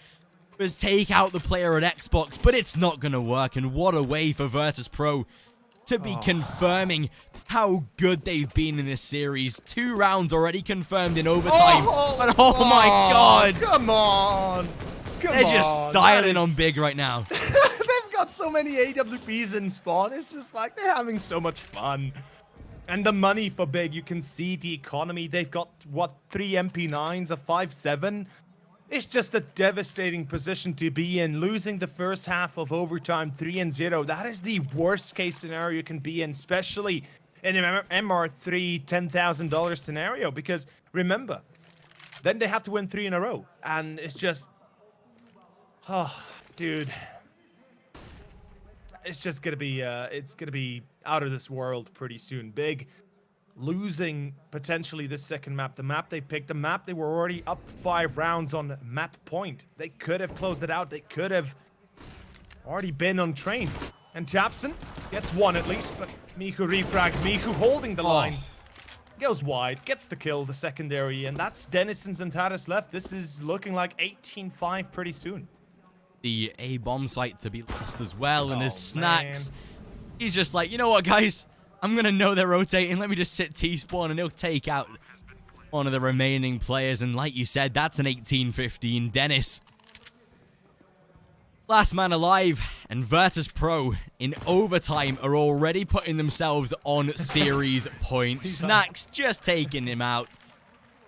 was take out the player at Xbox, but it's not going to work, and what a way for Virtus.pro to be confirming how good they've been in this series. 2 rounds already confirmed in overtime, and oh my god! Come on! They're just styling on Big right now. They've got so many AWPs in spawn, it's just like they're having so much fun. And the money for Big, you can see the economy. They've got, what, 3 MP9s, a 5.7? It's just a devastating position to be in. Losing the first half of overtime 3-0, that is the worst case scenario you can be in, especially in an MR3 $10,000 scenario, because remember, then they have to win 3 in a row. And it's just, oh, dude. It's just gonna be, it's gonna be out of this world pretty soon. Big losing potentially this second map. The map they picked, the map they were already up 5 rounds on map point. They could have closed it out. They could have already been on train. And Tapson gets 1 at least, but Miku refrags. Miku holding the line. Goes wide, gets the kill, the secondary, and that's Dennison's and Taris left. This is looking like 18-5 pretty soon. The A-bomb site to be lost as well, and his Snax, he's just like, you know what, guys? I'm going to know they're rotating. Let me just sit T-spawn, and he'll take out one of the remaining players. And like you said, that's an 18-15 Dennis. Last man alive, and Virtus.pro in overtime are already putting themselves on series points. Snax just taking him out.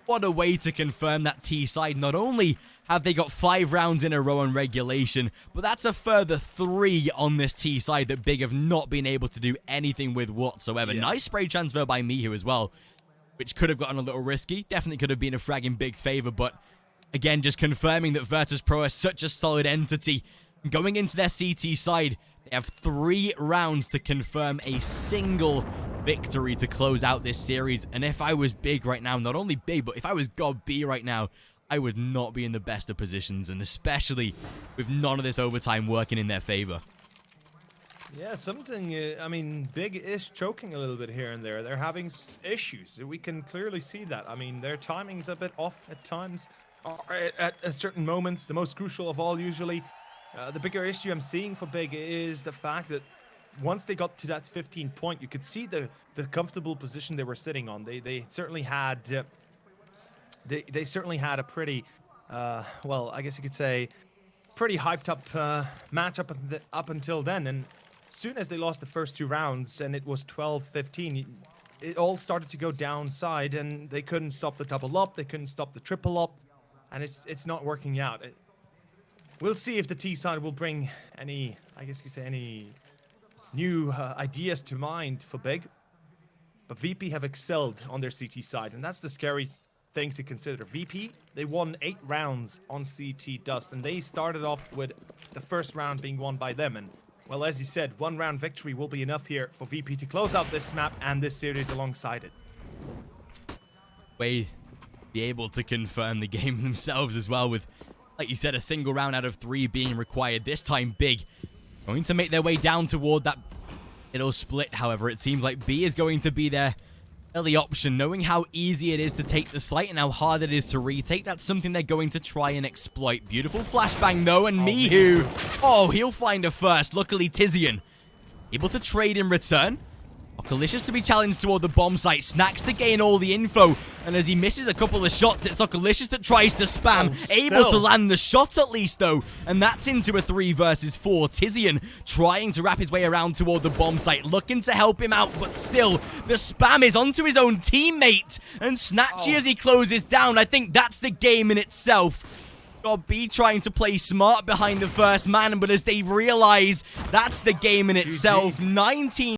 What a way to confirm that T side. Not only have they got 5 rounds in a row on regulation, but that's a further 3 on this T side that Big have not been able to do anything with whatsoever. Yeah. Nice spray transfer by Mihu as well, which could have gotten a little risky. Definitely could have been a frag in Big's favor, but again, just confirming that Virtus.pro are such a solid entity. Going into their CT side, they have 3 rounds to confirm a single victory to close out this series. And if I was Big right now, not only Big, but if I was God B right now, I would not be in the best of positions, and especially with none of this overtime working in their favor. Yeah, I mean, Big is choking a little bit here and there. They're having issues. We can clearly see that. I mean, their timing's a bit off at times, at certain moments, the most crucial of all usually. The bigger issue I'm seeing for Big is the fact that once they got to that 15 point, you could see the comfortable position they were sitting on. They certainly had they certainly had a pretty, well, I guess you could say, pretty hyped up match up until then. And soon as they lost the first 2 rounds and it was 12-15, it all started to go downside, and they couldn't stop the double up, they couldn't stop the triple up, and it's not working out. We'll see if the T side will bring any, I guess you could say, any new ideas to mind for Big. But VP have excelled on their CT side, and that's the scary thing to consider. VP, they won 8 rounds on CT Dust, and they started off with the first round being won by them. And, well, as you said, 1 round victory will be enough here for VP to close out this map and this series alongside it. Way be able to confirm the game themselves as well, with, like you said, a single round out of 3 being required. This time, Big going to make their way down toward that middle split. However, it seems like B is going to be their early option, knowing how easy it is to take the site and how hard it is to retake. That's something they're going to try and exploit. Beautiful flashbang though, and Mihu, he'll find a first. Luckily, Tizian able to trade in return. Okalicious to be challenged toward the bomb site. Snacks to gain all the info. And as he misses a couple of shots, it's Okalicious that tries to spam. Able to land the shot at least, though. And that's into a 3 versus 4. Tizian trying to wrap his way around toward the bomb site. Looking to help him out, but still, the spam is onto his own teammate. And Snatchy as he closes down. I think that's the game in itself. B trying to play smart behind the first man, but as they realize that's the game in itself, 19